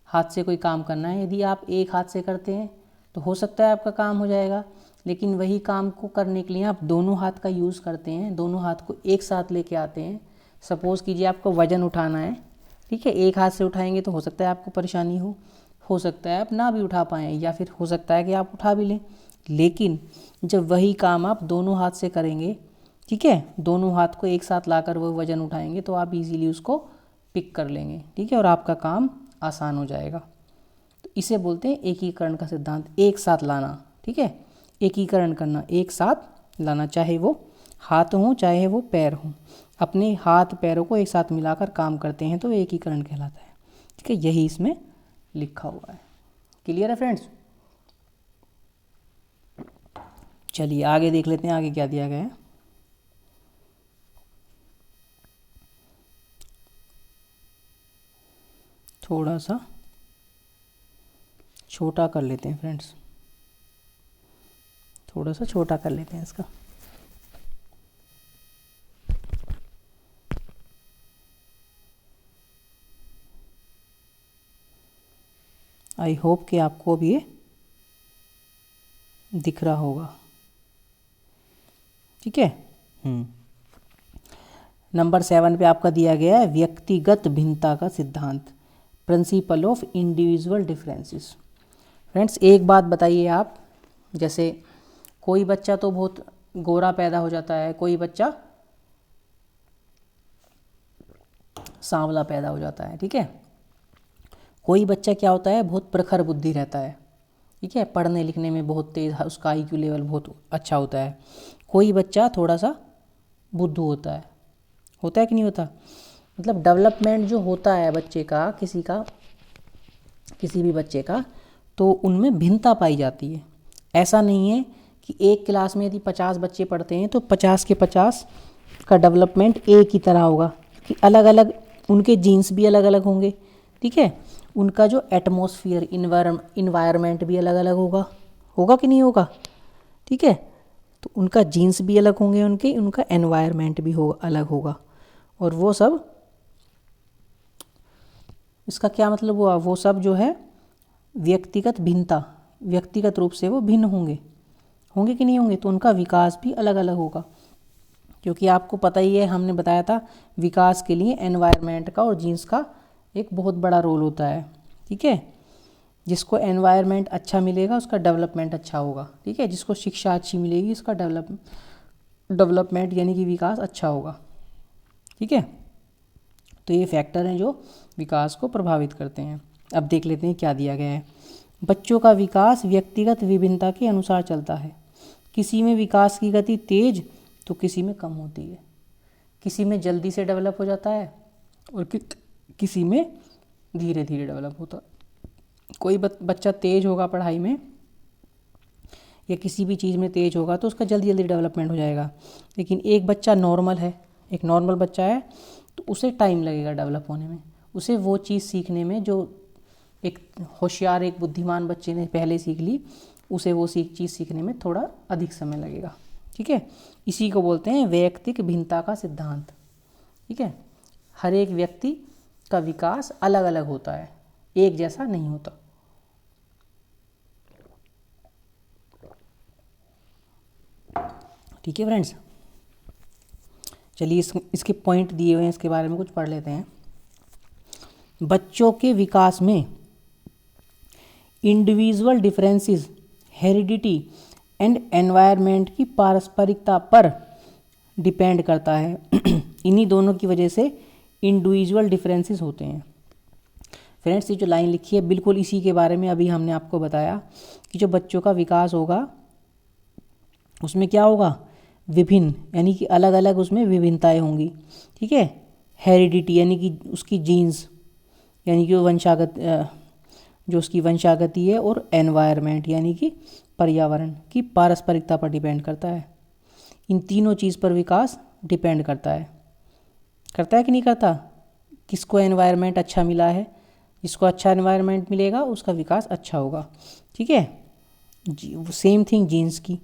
हाथ से कोई काम करना है। यदि आप एक हाथ से करते हैं तो हो सकता है आपका काम हो जाएगा, लेकिन वही काम को करने के लिए आप दोनों हाथ का यूज़ करते हैं, दोनों हाथ को एक साथ लेके आते हैं। सपोज़ कीजिए आपको वज़न उठाना है, ठीक है, एक हाथ से उठाएंगे तो हो सकता है आपको परेशानी हो सकता है आप ना भी उठा पाएँ, या फिर हो सकता है कि आप उठा भी लें। लेकिन जब वही काम आप दोनों हाथ से करेंगे, ठीक है, दोनों हाथ को एक साथ लाकर वो वज़न उठाएंगे तो आप इजीली उसको पिक कर लेंगे, ठीक है, और आपका काम आसान हो जाएगा। तो इसे बोलते हैं एकीकरण का सिद्धांत, एक साथ लाना, ठीक है, एकीकरण करना, एक साथ लाना, चाहे वो हाथ हों चाहे वो पैर हों, अपने हाथ पैरों को एक साथ मिलाकर काम करते हैं तो एकीकरण कहलाता है। ठीक है, यही इसमें लिखा हुआ है। क्लियर है फ्रेंड्स? चलिए आगे देख लेते हैं, आगे क्या दिया गया है। थोड़ा सा छोटा कर लेते हैं फ्रेंड्स, थोड़ा सा छोटा कर लेते हैं इसका। आई होप कि आपको भी ये दिख रहा होगा। ठीक है, नंबर 7 पे आपका दिया गया है व्यक्तिगत भिन्नता का सिद्धांत, principle of individual differences. Friends एक बात बताइए आप, जैसे कोई बच्चा तो बहुत गोरा पैदा हो जाता है, कोई बच्चा सांवला पैदा हो जाता है, ठीक है, कोई बच्चा क्या होता है बहुत प्रखर बुद्धि रहता है, ठीक है, पढ़ने लिखने में बहुत तेज, उसका आईक्यू लेवल बहुत अच्छा होता है। कोई बच्चा थोड़ा सा बुद्धू होता है कि नहीं होता? मतलब डेवलपमेंट जो होता है बच्चे का, किसी भी बच्चे का, तो उनमें भिन्नता पाई जाती है। ऐसा नहीं है कि एक क्लास में यदि 50 बच्चे पढ़ते हैं तो 50 के 50 का डेवलपमेंट एक ही तरह होगा, कि अलग अलग उनके जीन्स भी अलग अलग होंगे, ठीक है, उनका जो एटमॉस्फेयर इन्वायरमेंट भी अलग अलग होगा कि नहीं होगा, ठीक है, तो उनका जीन्स भी अलग होंगे, उनका एनवायरनमेंट भी अलग होगा, और वो सब, इसका क्या मतलब हुआ, वो सब जो है व्यक्तिगत भिन्नता, व्यक्तिगत रूप से वो भिन्न होंगे कि नहीं होंगे, तो उनका विकास भी अलग अलग होगा। क्योंकि आपको पता ही है, हमने बताया था विकास के लिए एनवायरनमेंट का और जीन्स का एक बहुत बड़ा रोल होता है, ठीक है, जिसको एनवायरनमेंट अच्छा मिलेगा उसका डेवलपमेंट अच्छा होगा, ठीक है, जिसको शिक्षा अच्छी मिलेगी उसका डेवलपमेंट यानी कि विकास अच्छा होगा, ठीक है। तो ये फैक्टर हैं जो विकास को प्रभावित करते हैं। अब देख लेते हैं क्या दिया गया है। बच्चों का विकास व्यक्तिगत विभिन्नता के अनुसार चलता है, किसी में विकास की गति तेज तो किसी में कम होती है, किसी में जल्दी से डेवलप हो जाता है और किसी में धीरे धीरे डेवलप होता है। कोई बच्चा तेज होगा पढ़ाई में या किसी भी चीज़ में तेज होगा तो उसका जल्दी जल्दी डेवलपमेंट हो जाएगा, लेकिन एक बच्चा नॉर्मल है, एक नॉर्मल बच्चा है, तो उसे टाइम लगेगा डेवलप होने में, उसे वो चीज़ सीखने में जो एक होशियार एक बुद्धिमान बच्चे ने पहले सीख ली, उसे वो चीज़ सीखने में थोड़ा अधिक समय लगेगा, ठीक है। इसी को बोलते हैं वैयक्तिक भिन्नता का सिद्धांत, ठीक है। हर एक व्यक्ति का विकास अलग अलग होता है, एक जैसा नहीं होता। ठीक है फ्रेंड्स, चलिए इसके पॉइंट दिए हुए हैं, इसके बारे में कुछ पढ़ लेते हैं। बच्चों के विकास में individual differences, heredity and environment की पारस्परिकता पर डिपेंड करता है। इन्हीं दोनों की वजह से इंडिविजुअल डिफरेंसेस होते हैं। फ्रेंड्स, ये जो लाइन लिखी है बिल्कुल इसी के बारे में अभी हमने आपको बताया कि जो बच्चों का विकास होगा उसमें क्या होगा, विभिन्न, यानी कि अलग अलग उसमें विभिन्नताएं होंगी। ठीक है। हेरिडिटी यानी कि उसकी जीन्स, यानी कि वो वंशागत, जो उसकी वंशागति है, और एनवायरनमेंट यानी कि पर्यावरण की पारस्परिकता पर डिपेंड करता है। इन तीनों चीज़ पर विकास डिपेंड करता है कि नहीं करता। किसको एनवायरनमेंट अच्छा मिला है, जिसको अच्छा एनवायरनमेंट मिलेगा उसका विकास अच्छा होगा। ठीक है। सेम थिंग जीन्स की,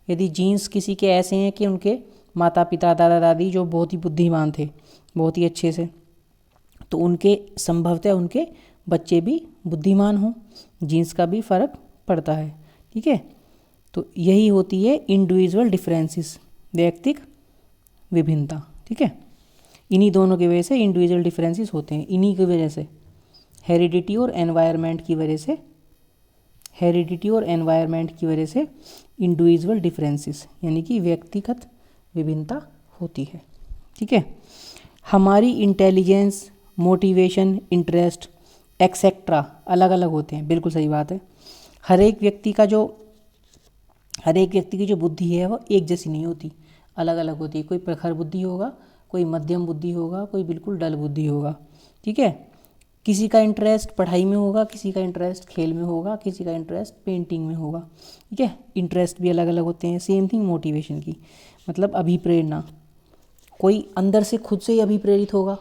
यदि जीन्स किसी के ऐसे हैं कि उनके माता पिता दादा दादी जो बहुत ही बुद्धिमान थे, बहुत ही अच्छे से, तो उनके संभवतः उनके बच्चे भी बुद्धिमान हों। जीन्स का भी फर्क पड़ता है। ठीक है। तो यही होती है इंडिविजुअल डिफरेंसेस, व्यक्तिक विभिन्नता। ठीक है। इन्हीं दोनों की वजह से इंडिविजुअल डिफरेंसेस होते हैं। इन्हीं की वजह से हेरिडिटी और एनवायरनमेंट की वजह से, इंडिविजुअल डिफरेंसेस यानी कि व्यक्तिगत विभिन्नता होती है। ठीक है। हमारी इंटेलिजेंस, मोटिवेशन, इंटरेस्ट एक्सेट्रा अलग अलग होते हैं। बिल्कुल सही बात है। हर एक व्यक्ति की जो बुद्धि है वो एक जैसी नहीं होती, अलग अलग होती है। कोई प्रखर बुद्धि होगा, कोई मध्यम बुद्धि होगा, कोई बिल्कुल डल बुद्धि होगा। ठीक है। किसी का इंटरेस्ट पढ़ाई में होगा, किसी का इंटरेस्ट खेल में होगा, किसी का इंटरेस्ट पेंटिंग में होगा। ठीक है। इंटरेस्ट भी अलग अलग होते हैं। सेम थिंग मोटिवेशन की, मतलब अभिप्रेरणा, कोई अंदर से खुद से ही अभिप्रेरित होगा।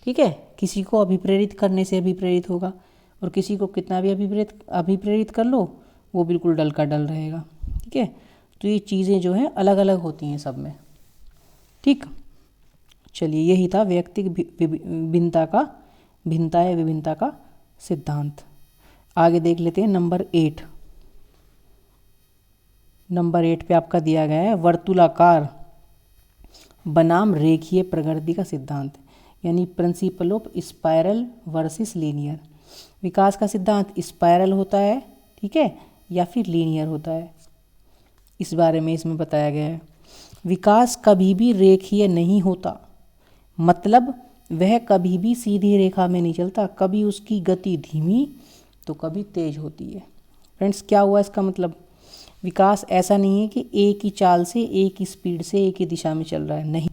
ठीक है। किसी को अभिप्रेरित करने से अभिप्रेरित होगा, और किसी को कितना भी अभिप्रेरित कर लो वो बिल्कुल डल का डल रहेगा। ठीक है। तो ये चीज़ें जो हैं अलग अलग होती हैं सब में। ठीक। चलिए, यही था व्यक्तिगत विभिन्नता का सिद्धांत। आगे देख लेते हैं नंबर 8 पे आपका दिया गया है वर्तुलाकार बनाम रेखीय प्रकृति का सिद्धांत, यानी principle of spiral versus linear. विकास का सिद्धांत स्पाइरल होता है, ठीक है, या फिर लीनियर होता है, इस बारे में इसमें बताया गया है। विकास कभी भी रेखीय नहीं होता, मतलब वह कभी भी सीधी रेखा में नहीं चलता। कभी उसकी गति धीमी तो कभी तेज होती है। फ्रेंड्स, क्या हुआ इसका मतलब? विकास ऐसा नहीं है कि एक ही चाल से, एक ही स्पीड से, एक ही दिशा में चल रहा है, नहीं।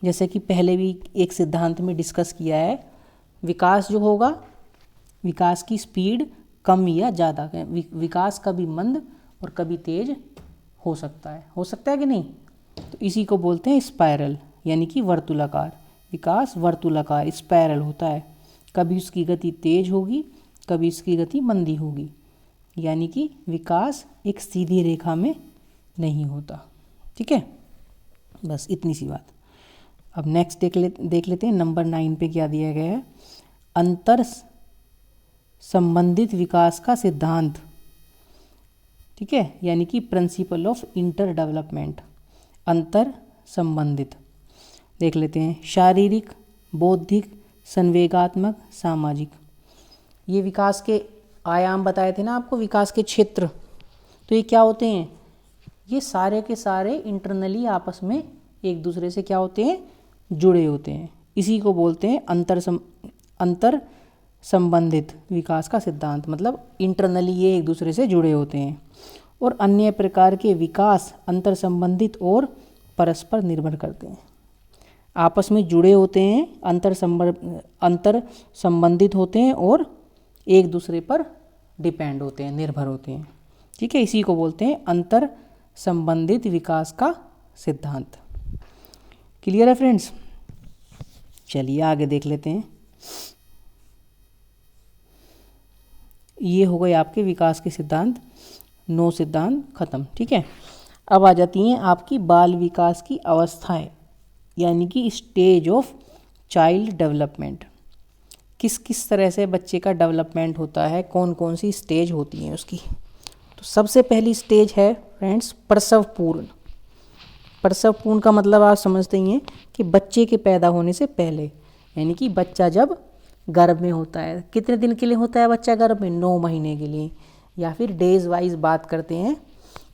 जैसे कि पहले भी एक सिद्धांत में डिस्कस किया है, विकास जो होगा, विकास की स्पीड कम या ज़्यादा, विकास कभी मंद और कभी तेज हो सकता है कि नहीं? तो इसी को बोलते हैं स्पाइरल, यानी कि वर्तुलाकार। विकास वर्तुलाकार स्पाइरल होता है, कभी उसकी गति तेज होगी, कभी उसकी गति मंदी होगी, यानी कि विकास एक सीधी रेखा में नहीं होता। ठीक है, बस इतनी सी बात। अब नेक्स्ट देख लेते हैं नंबर 9 पे क्या दिया गया है। अंतर संबंधित विकास का सिद्धांत, ठीक है, यानी कि प्रिंसिपल ऑफ इंटर डेवलपमेंट। अंतर संबंधित देख लेते हैं। शारीरिक, बौद्धिक, संवेगात्मक, सामाजिक। ये विकास के आयाम बताए थे ना आपको, विकास के क्षेत्र। तो ये क्या होते हैं? ये सारे के सारे इंटरनली आपस में एक दूसरे से क्या होते हैं? जुड़े होते हैं। इसी को बोलते हैं अंतर संबंधित विकास का सिद्धांत, मतलब इंटरनली ये एक दूसरे से जुड़े होते हैं। और अन्य प्रकार के विकास अंतर संबंधित और परस्पर निर्भर करते हैं, आपस में जुड़े होते हैं, अंतर संबंधित होते हैं और एक दूसरे पर डिपेंड होते हैं, निर्भर होते हैं। ठीक है, इसी को बोलते हैं अंतर संबंधित विकास का सिद्धांत। क्लियर है फ्रेंड्स? चलिए आगे देख लेते हैं। ये हो गए आपके विकास के सिद्धांत, 9 सिद्धांत खत्म। ठीक है, अब आ जाती हैं आपकी बाल विकास की अवस्थाएं, यानी कि स्टेज ऑफ चाइल्ड डेवलपमेंट। किस किस तरह से बच्चे का डेवलपमेंट होता है, कौन कौन सी स्टेज होती हैं उसकी। तो सबसे पहली स्टेज है फ्रेंड्स प्रसवपूर्ण। प्रसवपूर्ण का मतलब आप समझते ही हैं कि बच्चे के पैदा होने से पहले, यानी कि बच्चा जब गर्भ में होता है। कितने दिन के लिए होता है बच्चा गर्भ में? 9 महीने के लिए। या फिर डेज वाइज बात करते हैं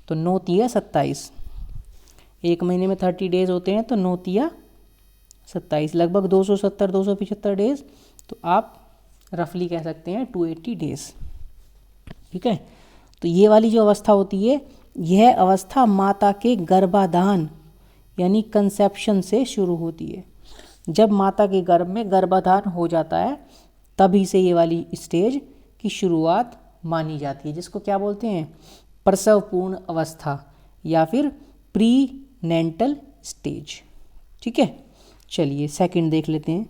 तो 9 तिया 27, 1 महीने में 30 डेज होते हैं, तो 9 तिया 27, लगभग 270-275 डेज। तो आप रफली कह सकते हैं 280 डेज। ठीक है, तो ये वाली जो अवस्था होती है, यह अवस्था माता के गर्भाधान यानी कंसेप्शन से शुरू होती है। जब माता के गर्भ में गर्भाधान हो जाता है तभी से ये वाली स्टेज की शुरुआत मानी जाती है, जिसको क्या बोलते हैं? प्रसवपूर्ण अवस्था या फिर प्री नेंटल स्टेज। ठीक है, चलिए सेकंड देख लेते हैं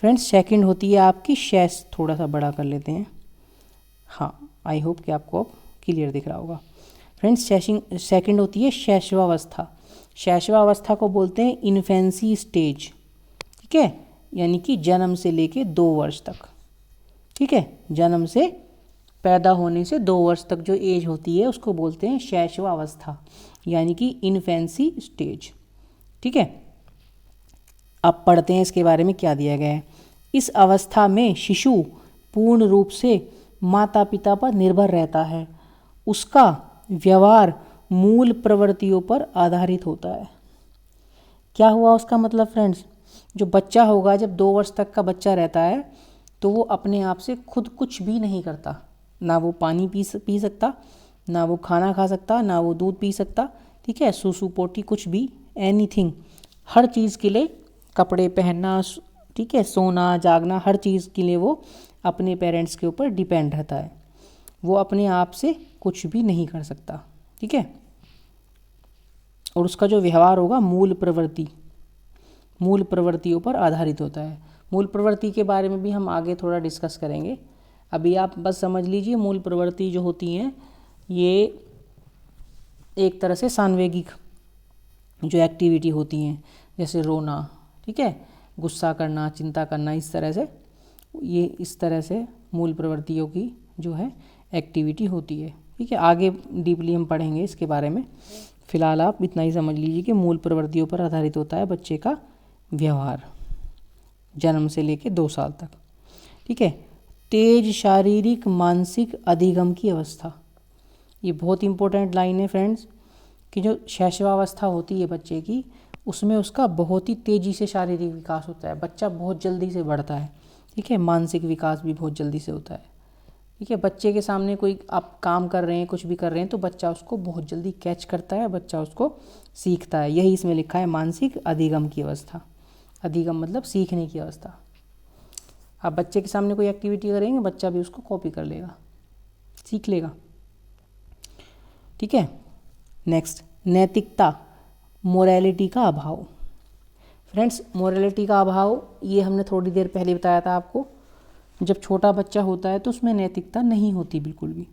फ्रेंड्स। सेकंड होती है आपकी शैश, थोड़ा सा बड़ा कर लेते हैं। हाँ, आई होप कि आपको अब क्लियर दिख रहा होगा फ्रेंड्स। सेकंड होती है शैशवावस्था। शैशवावस्था को बोलते हैं इन्फेंसी स्टेज। ठीक है, यानी कि जन्म से लेके 2 वर्ष तक। ठीक है, जन्म से, पैदा होने से 2 वर्ष तक जो एज होती है उसको बोलते हैं शैशवावस्था यानी कि इन्फेंसी स्टेज। ठीक है, अब पढ़ते हैं इसके बारे में क्या दिया गया है। इस अवस्था में शिशु पूर्ण रूप से माता पिता पर निर्भर रहता है। उसका व्यवहार मूल प्रवृत्तियों पर आधारित होता है। क्या हुआ उसका मतलब फ्रेंड्स? जो बच्चा होगा, जब 2 वर्ष तक का बच्चा रहता है तो वो अपने आप से खुद कुछ भी नहीं करता। ना वो पानी पी सकता, ना वो खाना खा सकता, ना वो दूध पी सकता। ठीक है, सूसू पोटी कुछ भी, एनीथिंग, हर चीज़ के लिए, कपड़े पहनना, ठीक है, सोना जागना, हर चीज़ के लिए वो अपने पेरेंट्स के ऊपर डिपेंड रहता है। वो अपने आप से कुछ भी नहीं कर सकता। ठीक है, और उसका जो व्यवहार होगा मूल प्रवृत्तियों पर आधारित होता है। मूल प्रवृत्ति के बारे में भी हम आगे थोड़ा डिस्कस करेंगे। अभी आप बस समझ लीजिए, मूल प्रवृत्ति जो होती हैं ये एक तरह से सांवेगिक जो एक्टिविटी होती हैं, जैसे रोना, ठीक है, गुस्सा करना, चिंता करना, इस तरह से मूल प्रवृत्तियों की जो है एक्टिविटी होती है। ठीक है, आगे डीपली हम पढ़ेंगे इसके बारे में। फिलहाल आप इतना ही समझ लीजिए कि मूल प्रवृत्तियों पर आधारित होता है बच्चे का व्यवहार जन्म से लेकर 2 साल तक। ठीक है, तेज शारीरिक मानसिक अधिगम की अवस्था, ये बहुत इंपॉर्टेंट लाइन है फ्रेंड्स, कि जो शैशवावस्था होती है बच्चे की, उसमें उसका बहुत ही तेज़ी से शारीरिक विकास होता है। बच्चा बहुत जल्दी से बढ़ता है। ठीक है, मानसिक विकास भी बहुत जल्दी से होता है। ठीक है, बच्चे के सामने कोई आप काम कर रहे हैं, कुछ भी कर रहे हैं, तो बच्चा उसको बहुत जल्दी कैच करता है, बच्चा उसको सीखता है। यही इसमें लिखा है, मानसिक अधिगम की अवस्था। अधिगम मतलब सीखने की अवस्था। आप बच्चे के सामने कोई एक्टिविटी करेंगे, बच्चा भी उसको कॉपी कर लेगा, सीख लेगा। ठीक है, नेक्स्ट, नैतिकता, मोरालिटी का अभाव। फ्रेंड्स, मोरालिटी का अभाव ये हमने थोड़ी देर पहले बताया था आपको। जब छोटा बच्चा होता है तो उसमें नैतिकता नहीं होती, बिल्कुल भी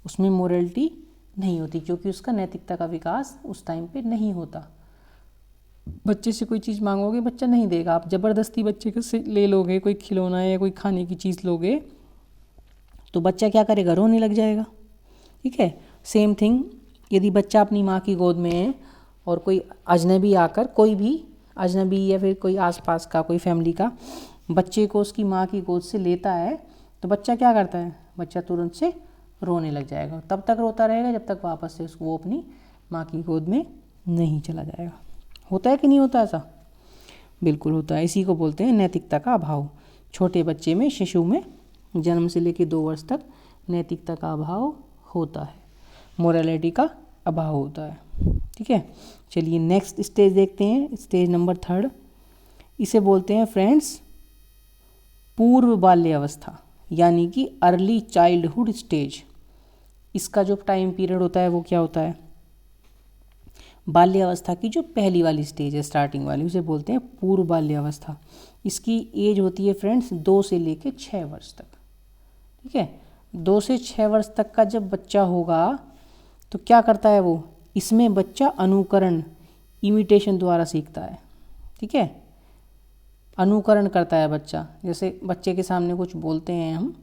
उसमें मोरालिटी नहीं होती, क्योंकि उसका नैतिकता का विकास उस टाइम पे नहीं होता। बच्चे से कोई चीज़ मांगोगे, बच्चा नहीं देगा। आप ज़बरदस्ती बच्चे को से ले लोगे, कोई खिलौना या कोई खाने की चीज़ लोगे, तो बच्चा क्या करेगा? रोने लग जाएगा। ठीक है, सेम थिंग, यदि बच्चा अपनी माँ की गोद में है और कोई अजनबी आकर, कोई भी अजनबी या फिर कोई आसपास का कोई फैमिली का बच्चे को उसकी माँ की गोद से लेता है, तो बच्चा क्या करता है? बच्चा तुरंत से रोने लग जाएगा। तब तक रोता रहेगा जब तक वापस से उसको वो अपनी माँ की गोद में नहीं चला जाएगा। होता है कि नहीं होता ऐसा? बिल्कुल होता है। इसी को बोलते हैं नैतिकता का अभाव। छोटे बच्चे में, शिशु में, जन्म से लेकर 2 वर्ष तक नैतिकता का अभाव होता है, मोरालिटी का अभाव होता है। ठीक है, चलिए नेक्स्ट स्टेज देखते हैं, स्टेज नंबर 3। इसे बोलते हैं फ्रेंड्स पूर्व बाल्य अवस्था, यानी कि अर्ली चाइल्डहुड स्टेज। इसका जो टाइम पीरियड होता है वो क्या होता है? बाल्य अवस्था की जो पहली वाली स्टेज है, स्टार्टिंग वाली, उसे बोलते हैं पूर्व बाल्य अवस्था। इसकी एज होती है फ्रेंड्स 2 से लेकर 6 वर्ष तक। ठीक है, 2 से 6 वर्ष तक का जब बच्चा होगा तो क्या करता है वो? इसमें बच्चा अनुकरण, इमिटेशन द्वारा सीखता है। ठीक है, अनुकरण करता है बच्चा। जैसे बच्चे के सामने कुछ बोलते हैं हम,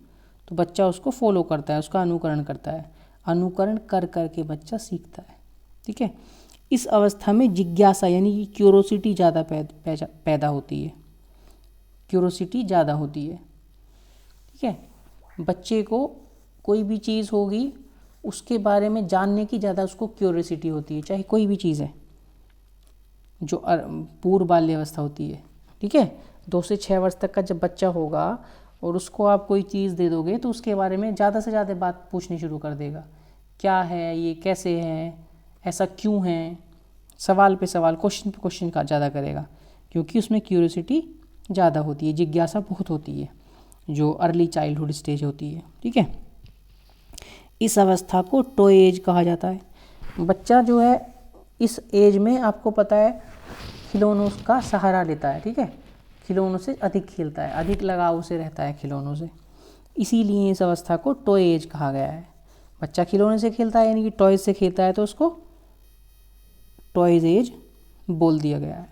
तो बच्चा उसको फॉलो करता है, उसका अनुकरण करता है। अनुकरण कर कर के बच्चा सीखता है। ठीक है, इस अवस्था में जिज्ञासा यानी कि क्यूरोसिटी ज़्यादा पैदा होती है। क्यूरोसिटी ज़्यादा होती है। ठीक है, बच्चे को कोई भी चीज़ होगी उसके बारे में जानने की ज़्यादा उसको क्यूरोसिटी होती है, चाहे कोई भी चीज़ है जो पूर्व बाल्यावस्था होती है। ठीक है, 2 से 6 वर्ष तक का जब बच्चा होगा और उसको आप कोई चीज़ दे दोगे तो उसके बारे में ज़्यादा से ज़्यादा बात पूछनी शुरू कर देगा, क्या है ये, कैसे है, ऐसा क्यों है, सवाल पे सवाल, क्वेश्चन पे क्वेश्चन का ज़्यादा करेगा, क्योंकि उसमें क्यूरियोसिटी ज़्यादा होती है, जिज्ञासा बहुत होती है, जो अर्ली चाइल्डहुड स्टेज होती है। ठीक है, इस अवस्था को टॉय एज कहा जाता है। बच्चा जो है इस एज में आपको पता है खिलौनों का सहारा लेता है। ठीक है, खिलौनों से अधिक खेलता है, अधिक लगाव से रहता है खिलौनों से, इसीलिए इस अवस्था को टॉय एज कहा गया है। बच्चा खिलौने से खेलता है यानी कि टॉयज से खेलता है तो उसको टॉयज एज बोल दिया गया है।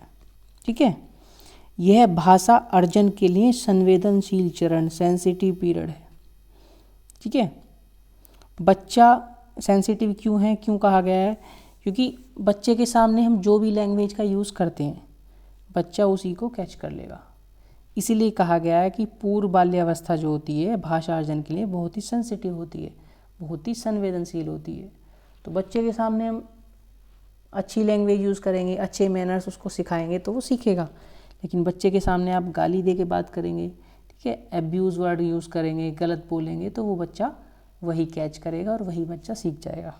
ठीक है, यह भाषा अर्जन के लिए संवेदनशील चरण, सेंसिटिव पीरियड है। ठीक है, बच्चा सेंसिटिव क्यों है, क्यों कहा गया है, क्योंकि बच्चे के सामने हम जो भी लैंग्वेज का यूज़ करते हैं बच्चा उसी को कैच कर लेगा, इसीलिए कहा गया है कि पूर्व बाल्यावस्था जो होती है भाषा अर्जन के लिए बहुत ही सेंसिटिव होती है, बहुत ही संवेदनशील होती है। तो बच्चे के सामने हम अच्छी लैंग्वेज यूज़ करेंगे, अच्छे मैनर्स उसको सिखाएंगे तो वो सीखेगा, लेकिन बच्चे के सामने आप गाली दे के बात करेंगे, ठीक है, एब्यूज़ वर्ड यूज़ करेंगे, गलत बोलेंगे तो वो बच्चा वही कैच करेगा और वही बच्चा सीख जाएगा।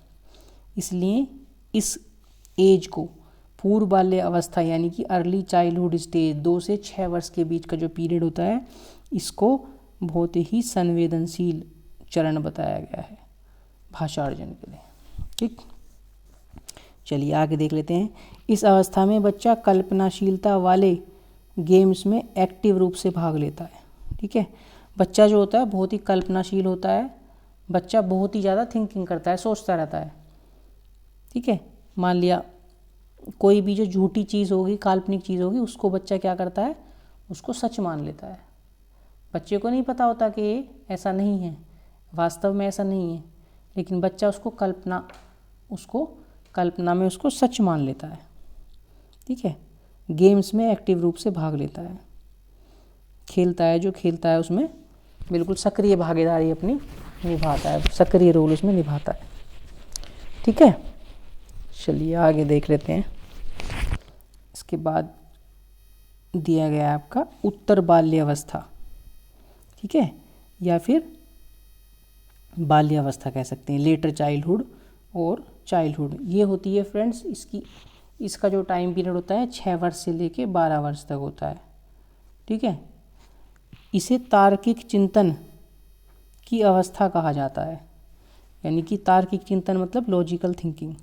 इसलिए इस एज को पूर्व बाल्य अवस्था यानी कि अर्ली चाइल्डहुड स्टेज 2 से 6 वर्ष के बीच का जो पीरियड होता है इसको बहुत ही संवेदनशील चरण बताया गया है भाषा अर्जन के लिए। ठीक, चलिए आगे देख लेते हैं। इस अवस्था में बच्चा कल्पनाशीलता वाले गेम्स में एक्टिव रूप से भाग लेता है। ठीक है, बच्चा जो होता है बहुत ही कल्पनाशील होता है, बच्चा बहुत ही ज़्यादा थिंकिंग करता है, सोचता रहता है। ठीक है, मान लिया कोई भी जो झूठी चीज़ होगी, काल्पनिक चीज़ होगी, उसको बच्चा क्या करता है, उसको सच मान लेता है। बच्चे को नहीं पता होता कि ये ऐसा नहीं है, वास्तव में ऐसा नहीं है, लेकिन बच्चा उसको कल्पना में उसको सच मान लेता है। ठीक है, गेम्स में एक्टिव रूप से भाग लेता है, खेलता है, जो खेलता है उसमें बिल्कुल सक्रिय भागीदारी अपनी निभाता है, सक्रिय रोल उसमें निभाता है। ठीक है, चलिए आगे देख लेते हैं। इसके बाद दिया गया है आपका उत्तर बाल्यावस्था। ठीक है, या फिर बाल्यावस्था कह सकते हैं, लेटर चाइल्डहुड और चाइल्डहुड। ये होती है फ्रेंड्स इसका जो टाइम पीरियड होता है 6 वर्ष से लेके 12 वर्ष तक होता है। ठीक है, इसे तार्किक चिंतन की अवस्था कहा जाता है, यानी कि तार्किक चिंतन मतलब लॉजिकल थिंकिंग।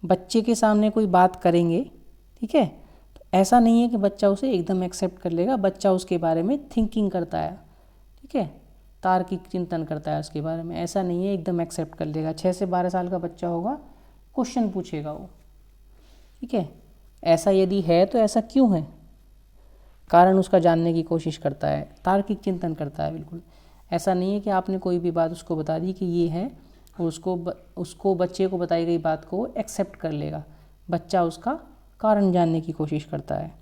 बच्चे के सामने कोई बात करेंगे, ठीक है, तो ऐसा नहीं है कि बच्चा उसे एकदम एक्सेप्ट कर लेगा, बच्चा उसके बारे में थिंकिंग करता है। ठीक है, तार्किक चिंतन करता है उसके बारे में, ऐसा नहीं है एकदम एक्सेप्ट कर लेगा। 6 से 12 साल का बच्चा होगा, क्वेश्चन पूछेगा वो। ठीक है, ऐसा यदि है तो ऐसा क्यों है, कारण उसका जानने की कोशिश करता है, तार्किक चिंतन करता है। बिल्कुल ऐसा नहीं है कि आपने कोई भी बात उसको बता दी कि ये है और उसको बच्चे को बताई गई बात को एक्सेप्ट कर लेगा। बच्चा उसका कारण जानने की कोशिश करता है,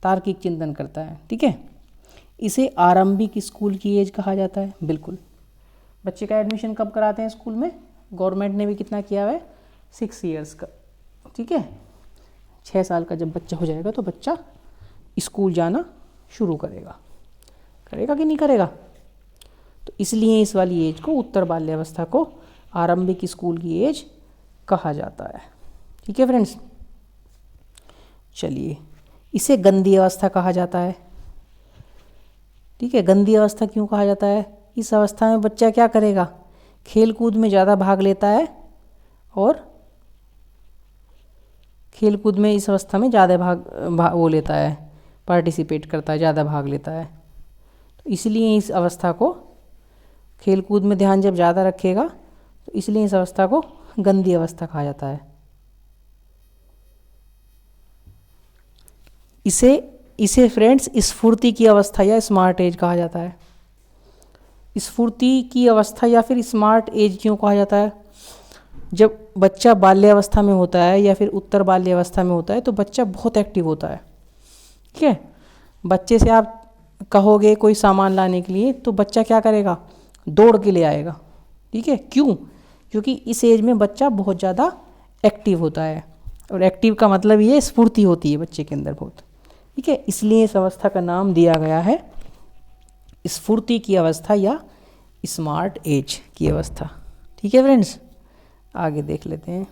तार्किक चिंतन करता है। ठीक है, इसे आरंभिक स्कूल की एज कहा जाता है। बिल्कुल, बच्चे का एडमिशन कब कराते हैं स्कूल में, गवर्नमेंट ने भी कितना किया हुआ है, 6 ईयर्स का। ठीक है, 6 साल का जब बच्चा हो जाएगा तो बच्चा स्कूल जाना शुरू करेगा कि नहीं करेगा। तो इसलिए इस वाली एज को, उत्तर बाल्यावस्था को आरंभिक स्कूल की एज कहा जाता है। ठीक है फ्रेंड्स, चलिए इसे गंदी अवस्था कहा जाता है। ठीक है, गंदी अवस्था क्यों कहा जाता है, इस अवस्था में बच्चा क्या करेगा, खेल कूद में ज़्यादा भाग लेता है और खेल कूद में इस अवस्था में ज़्यादा भाग लेता है, पार्टिसिपेट करता है, ज़्यादा भाग लेता है। तो इसलिए इस अवस्था को, खेल कूद में ध्यान जब ज़्यादा रखेगा तो इसलिए इस अवस्था को गंदी अवस्था कहा जाता है। इसे फ्रेंड्स स्फूर्ति की अवस्था या स्मार्ट एज कहा जाता है। स्फूर्ति की अवस्था या फिर स्मार्ट एज क्यों कहा जाता है, जब बच्चा बाल्यावस्था में होता है या फिर उत्तर बाल्यावस्था में होता है तो बच्चा बहुत एक्टिव होता है। ठीक है, बच्चे से आप कहोगे कोई सामान लाने के लिए तो बच्चा क्या करेगा, दौड़ के ले आएगा। ठीक है, क्यों? क्योंकि इस एज में बच्चा बहुत ज़्यादा एक्टिव होता है, और एक्टिव का मतलब ये स्फूर्ति होती है बच्चे के अंदर बहुत। ठीक है, इसलिए इस अवस्था का नाम दिया गया है स्फूर्ति की अवस्था या स्मार्ट एज की अवस्था। ठीक है फ्रेंड्स, आगे देख लेते हैं,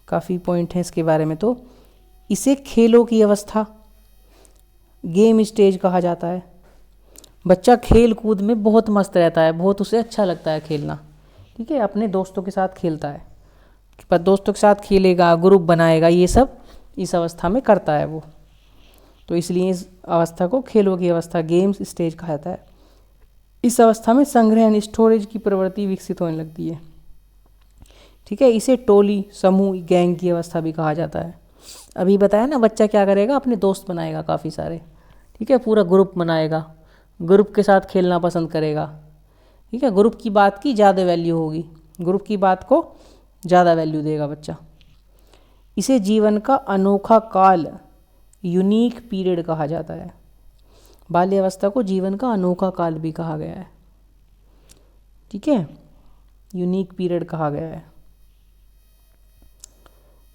काफ़ी पॉइंट हैं इसके बारे में। तो इसे खेलों की अवस्था, गेम स्टेज कहा जाता है। बच्चा खेल कूद में बहुत मस्त रहता है, बहुत उसे अच्छा लगता है खेलना। ठीक है, अपने दोस्तों के साथ खेलता है, पर दोस्तों के साथ खेलेगा, ग्रुप बनाएगा, ये सब इस अवस्था में करता है वो। तो इसलिए इस अवस्था को खेलों की अवस्था, गेम्स स्टेज कहा जाता है। इस अवस्था में संग्रहण, स्टोरेज की प्रवृत्ति विकसित होने लगती है। ठीक है, इसे टोली, समूह, गैंग की अवस्था भी कहा जाता है। अभी बताया ना, बच्चा क्या करेगा, अपने दोस्त बनाएगा काफ़ी सारे। ठीक है, पूरा ग्रुप बनाएगा, ग्रुप के साथ खेलना पसंद करेगा। ठीक है, ग्रुप की बात की ज़्यादा वैल्यू होगी, ग्रुप की बात को ज़्यादा वैल्यू देगा बच्चा। इसे जीवन का अनोखा काल, यूनिक पीरियड कहा जाता है। बाल्यावस्था को जीवन का अनोखा काल भी कहा गया है। ठीक है, यूनिक पीरियड कहा गया है।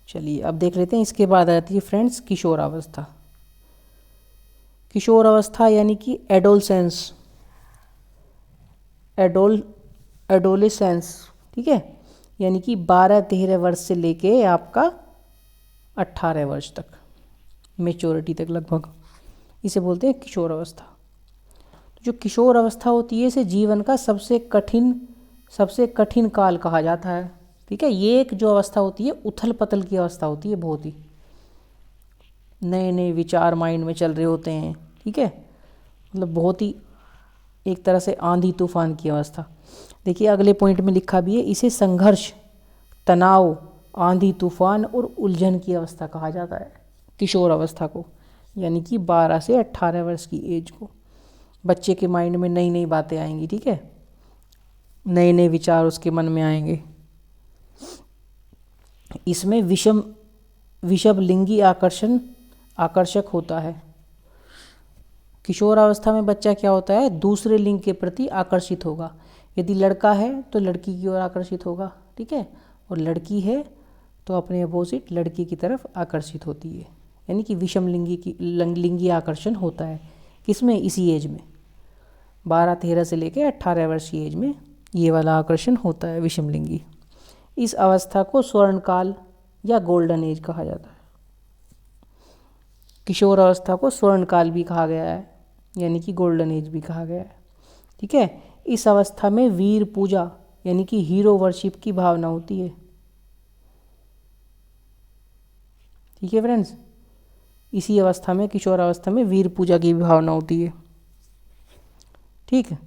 चलिए अब देख लेते हैं, इसके बाद आती है फ्रेंड्स किशोरावस्था। किशोरावस्था यानी कि एडोलसेंस, एडोलेसेंस। ठीक है, यानी कि 12-13 वर्ष से लेके आपका 18 वर्ष तक, मेच्योरिटी तक लगभग, इसे बोलते हैं किशोर अवस्था। तो जो किशोर अवस्था होती है, इसे जीवन का सबसे कठिन काल कहा जाता है। ठीक है, ये एक जो अवस्था होती है, उथल पथल की अवस्था होती है, बहुत ही नए नए विचार माइंड में चल रहे होते हैं। ठीक है, मतलब बहुत ही एक तरह से आंधी तूफान की अवस्था। देखिए अगले पॉइंट में लिखा भी है, इसे संघर्ष, तनाव, आंधी तूफान और उलझन की अवस्था कहा जाता है किशोर अवस्था को, यानी कि 12 से 18 वर्ष की एज को। बच्चे के माइंड में नई नई बातें आएंगी। ठीक है, नए नए विचार उसके मन में आएंगे। इसमें विषम लिंगी आकर्षक होता है। किशोर अवस्था में बच्चा क्या होता है, दूसरे लिंग के प्रति आकर्षित होगा। यदि लड़का है तो लड़की की ओर आकर्षित होगा। ठीक है, और लड़की है तो अपने अपोजिट लड़की की तरफ आकर्षित होती है, यानी कि विषम लिंगी आकर्षण होता है। किसमें, इसी एज में 12-13 से लेकर 18 वर्ष की एज में ये वाला आकर्षण होता है, विषम लिंगी। इस अवस्था को स्वर्णकाल या गोल्डन एज कहा जाता है। किशोर अवस्था को स्वर्णकाल भी कहा गया है, यानी कि गोल्डन एज भी कहा गया है। ठीक है, इस अवस्था में वीर पूजा यानी कि हीरो वर्शिप की भावना होती है। ठीक है फ्रेंड्स, इसी अवस्था में, किशोर अवस्था में वीर पूजा की भावना होती है। ठीक है,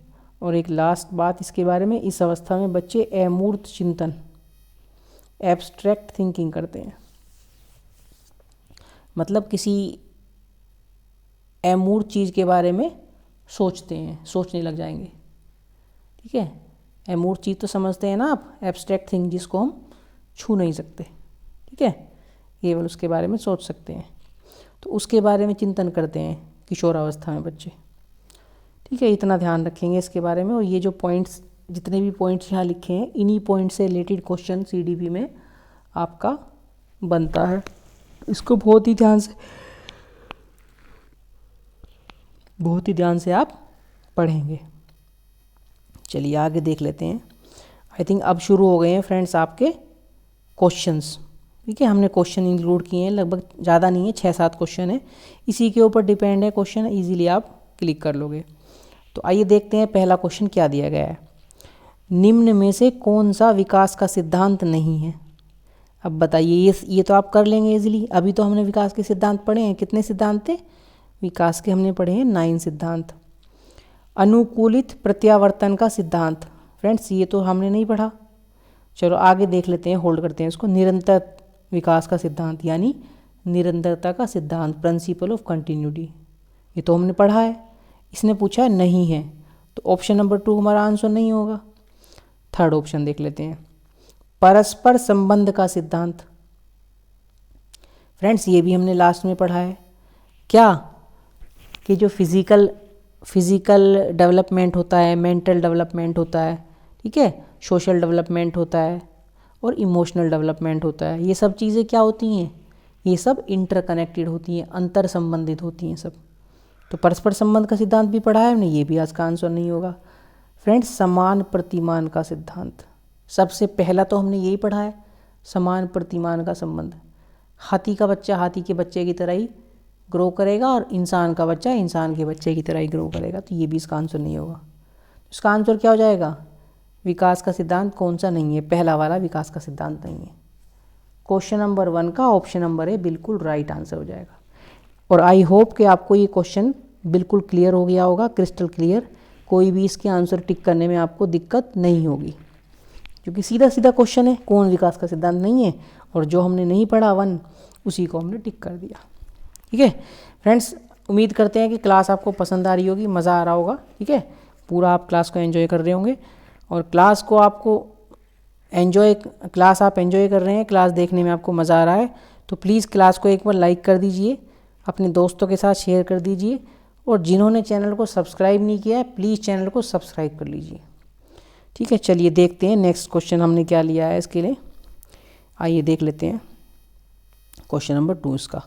और एक लास्ट बात इसके बारे में, इस अवस्था में बच्चे अमूर्त चिंतन, एब्स्ट्रैक्ट थिंकिंग करते हैं। मतलब किसी अमूर्त चीज़ के बारे में सोचते हैं, सोचने लग जाएंगे। ठीक है, अमूर्त चीज़ तो समझते हैं ना आप, एब्स्ट्रैक्ट थिंग जिसको हम छू नहीं सकते। ठीक है, केवल उसके बारे में सोच सकते हैं, तो उसके बारे में चिंतन करते हैं किशोर अवस्था में बच्चे। ठीक है, इतना ध्यान रखेंगे इसके बारे में। और ये जो पॉइंट्स, जितने भी पॉइंट्स यहाँ लिखे हैं, इन्हीं पॉइंट से रिलेटेड क्वेश्चन सीडीपी में आपका बनता है। इसको बहुत ही ध्यान से आप पढ़ेंगे। चलिए आगे देख लेते हैं। आई थिंक अब शुरू हो गए हैं फ्रेंड्स आपके क्वेश्चंस। ठीक है, हमने क्वेश्चन इंक्लूड किए हैं, लगभग ज़्यादा नहीं है, 6-7 क्वेश्चन है, इसी के ऊपर डिपेंड है क्वेश्चन, इजीली आप क्लिक कर लोगे। तो आइए देखते हैं पहला क्वेश्चन क्या दिया गया है। निम्न में से कौन सा विकास का सिद्धांत नहीं है? अब बताइए, ये तो आप कर लेंगे इजीली। अभी तो हमने विकास के सिद्धांत पढ़े हैं, कितने सिद्धांत थे विकास के, हमने पढ़े हैं 9 सिद्धांत। अनुकूलित प्रत्यावर्तन का सिद्धांत, फ्रेंड्स ये तो हमने नहीं पढ़ा। चलो आगे देख लेते हैं, होल्ड करते हैं इसको। निरंतर विकास का सिद्धांत यानी निरंतरता का सिद्धांत, प्रिंसिपल ऑफ कंटिन्यूटी, ये तो हमने पढ़ा है। इसने पूछा है नहीं है, तो ऑप्शन नंबर 2 हमारा आंसर नहीं होगा। थर्ड ऑप्शन देख लेते हैं, परस्पर संबंध का सिद्धांत। फ्रेंड्स ये भी हमने लास्ट में पढ़ा है। क्या कि जो फिज़िकल डेवलपमेंट होता है, मेंटल डेवलपमेंट होता है, ठीक है, सोशल डेवलपमेंट होता है और इमोशनल डेवलपमेंट होता है, ये सब चीज़ें क्या होती हैं, ये सब इंटरकनेक्टेड होती हैं, अंतर संबंधित होती हैं सब। तो परस्पर संबंध का सिद्धांत भी पढ़ा है हमने, ये भी आज का आंसर नहीं होगा। फ्रेंड्स, समान प्रतिमान का सिद्धांत, सबसे पहला तो हमने यही पढ़ा है, समान प्रतिमान का संबंध। हाथी का बच्चा हाथी के बच्चे की तरह ही ग्रो करेगा और इंसान का बच्चा इंसान के बच्चे की तरह ही ग्रो करेगा, तो ये भी इसका आंसर नहीं होगा। इसका आंसर क्या हो जाएगा, विकास का सिद्धांत कौन सा नहीं है, पहला वाला विकास का सिद्धांत नहीं है। क्वेश्चन नंबर 1 का ऑप्शन नंबर ए बिल्कुल राइट आंसर हो जाएगा। और आई होप कि आपको ये क्वेश्चन बिल्कुल क्लियर हो गया होगा, क्रिस्टल क्लियर, कोई भी इसके आंसर टिक करने में आपको दिक्कत नहीं होगी, क्योंकि सीधा सीधा क्वेश्चन है, कौन विकास का सिद्धांत नहीं है, और जो हमने नहीं पढ़ा 1 उसी को हमने टिक कर दिया। ठीक है फ्रेंड्स, उम्मीद करते हैं कि क्लास आपको पसंद आ रही होगी, मज़ा आ रहा होगा। ठीक है, पूरा आप क्लास को एंजॉय कर रहे होंगे, और क्लास आप एंजॉय कर रहे हैं, क्लास देखने में आपको मज़ा आ रहा है, तो प्लीज़ क्लास को एक बार लाइक कर दीजिए, अपने दोस्तों के साथ शेयर कर दीजिए, और जिन्होंने चैनल को सब्सक्राइब नहीं किया है प्लीज़ चैनल को सब्सक्राइब कर लीजिए। ठीक है, चलिए देखते हैं नेक्स्ट क्वेश्चन हमने क्या लिया है इसके लिए। आइए देख लेते हैं क्वेश्चन नंबर 2 इसका।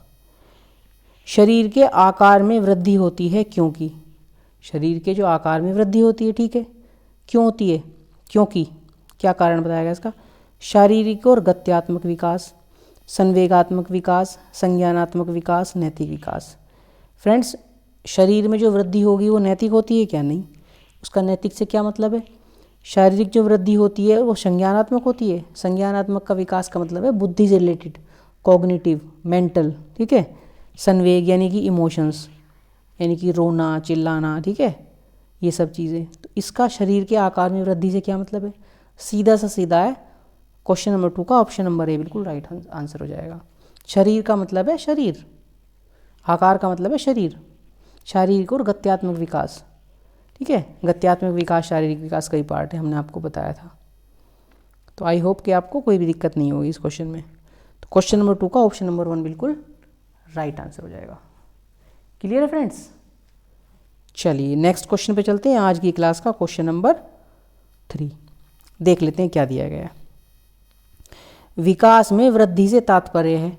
शरीर के आकार में वृद्धि होती है क्योंकि, शरीर के जो आकार में वृद्धि होती है, ठीक है, क्यों होती है, क्योंकि क्या कारण बताया गया इसका, शारीरिक और गत्यात्मक विकास, संवेगात्मक विकास, संज्ञानात्मक विकास, नैतिक विकास। फ्रेंड्स, शरीर में जो वृद्धि होगी वो नैतिक होती है क्या, नहीं। उसका नैतिक से क्या मतलब है, शारीरिक जो वृद्धि होती है वो संज्ञानात्मक होती है, संज्ञानात्मक का विकास का मतलब है बुद्धि से रिलेटेड, कॉग्निटिव, मेंटल, ठीक है। संवेग यानी कि इमोशंस, यानी कि रोना चिल्लाना, ठीक है, ये सब चीज़ें। तो इसका शरीर के आकार में वृद्धि से क्या मतलब है, सीधा सा सीधा है, क्वेश्चन नंबर 2 का ऑप्शन नंबर ए बिल्कुल राइट आंसर हो जाएगा। शरीर का मतलब है शरीर, आकार का मतलब है शरीर, शारीरिक और गत्यात्मक विकास, ठीक है। गत्यात्मक विकास शारीरिक विकास का ही पार्ट है, हमने आपको बताया था। तो आई होप कि आपको कोई भी दिक्कत नहीं होगी इस क्वेश्चन में। तो क्वेश्चन नंबर 2 का ऑप्शन नंबर 1 बिल्कुल राइट आंसर हो जाएगा। क्लियर है फ्रेंड्स। चलिए नेक्स्ट क्वेश्चन पे चलते हैं, आज की क्लास का क्वेश्चन नंबर 3 देख लेते हैं क्या दिया गया है। विकास में वृद्धि से तात्पर्य है,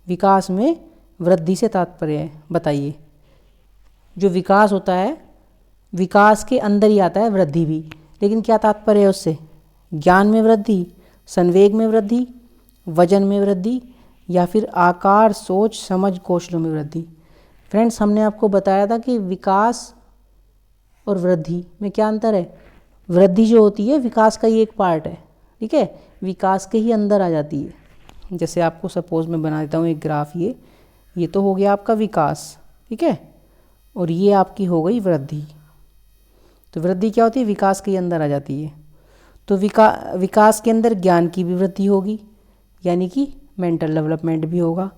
विकास में वृद्धि से तात्पर्य है, बताइए। जो विकास होता है, विकास के अंदर ही आता है वृद्धि भी, लेकिन क्या तात्पर्य है उससे, ज्ञान में वृद्धि, संवेग में वृद्धि, वजन में वृद्धि, या फिर आकार, सोच, समझ, कौशलों में वृद्धि। फ्रेंड्स, हमने आपको बताया था कि विकास और वृद्धि में क्या अंतर है। वृद्धि जो होती है विकास का ही एक पार्ट है, ठीक है, विकास के ही अंदर आ जाती है। जैसे आपको सपोज मैं बना देता हूँ एक ग्राफ, ये तो हो गया आपका विकास, ठीक है, और ये आपकी हो गई वृद्धि। तो वृद्धि क्या होती है, विकास के ही अंदर आ जाती है। तो विकास के अंदर ज्ञान की भी वृद्धि होगी, यानी कि मेंटल डेवलपमेंट भी होगा,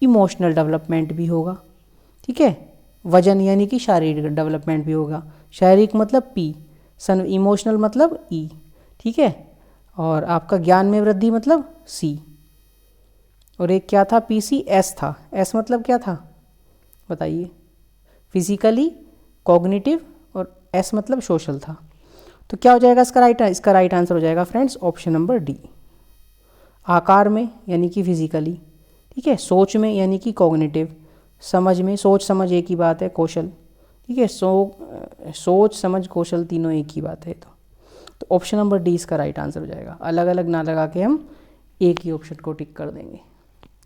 इमोशनल डेवलपमेंट भी होगा, ठीक है। वजन यानी कि शारीरिक डेवलपमेंट भी होगा, शारीरिक मतलब पी, इमोशनल मतलब ई, ठीक है। और आपका ज्ञान में वृद्धि मतलब सी, और एक क्या था, पीसी, एस था। एस मतलब क्या था बताइए, फिजिकली, कॉग्निटिव, और एस मतलब सोशल था। तो क्या हो जाएगा इसका राइट आंसर हो जाएगा फ्रेंड्स ऑप्शन नंबर डी। आकार में यानी कि फिजिकली, ठीक है, सोच में यानी कि कॉग्निटिव, समझ में, सोच समझ एक ही बात है, कौशल, ठीक है, सोच समझ कौशल तीनों एक ही बात है। तो ऑप्शन नंबर डी इसका राइट आंसर हो जाएगा। अलग अलग ना लगा के हम एक ही ऑप्शन को टिक कर देंगे,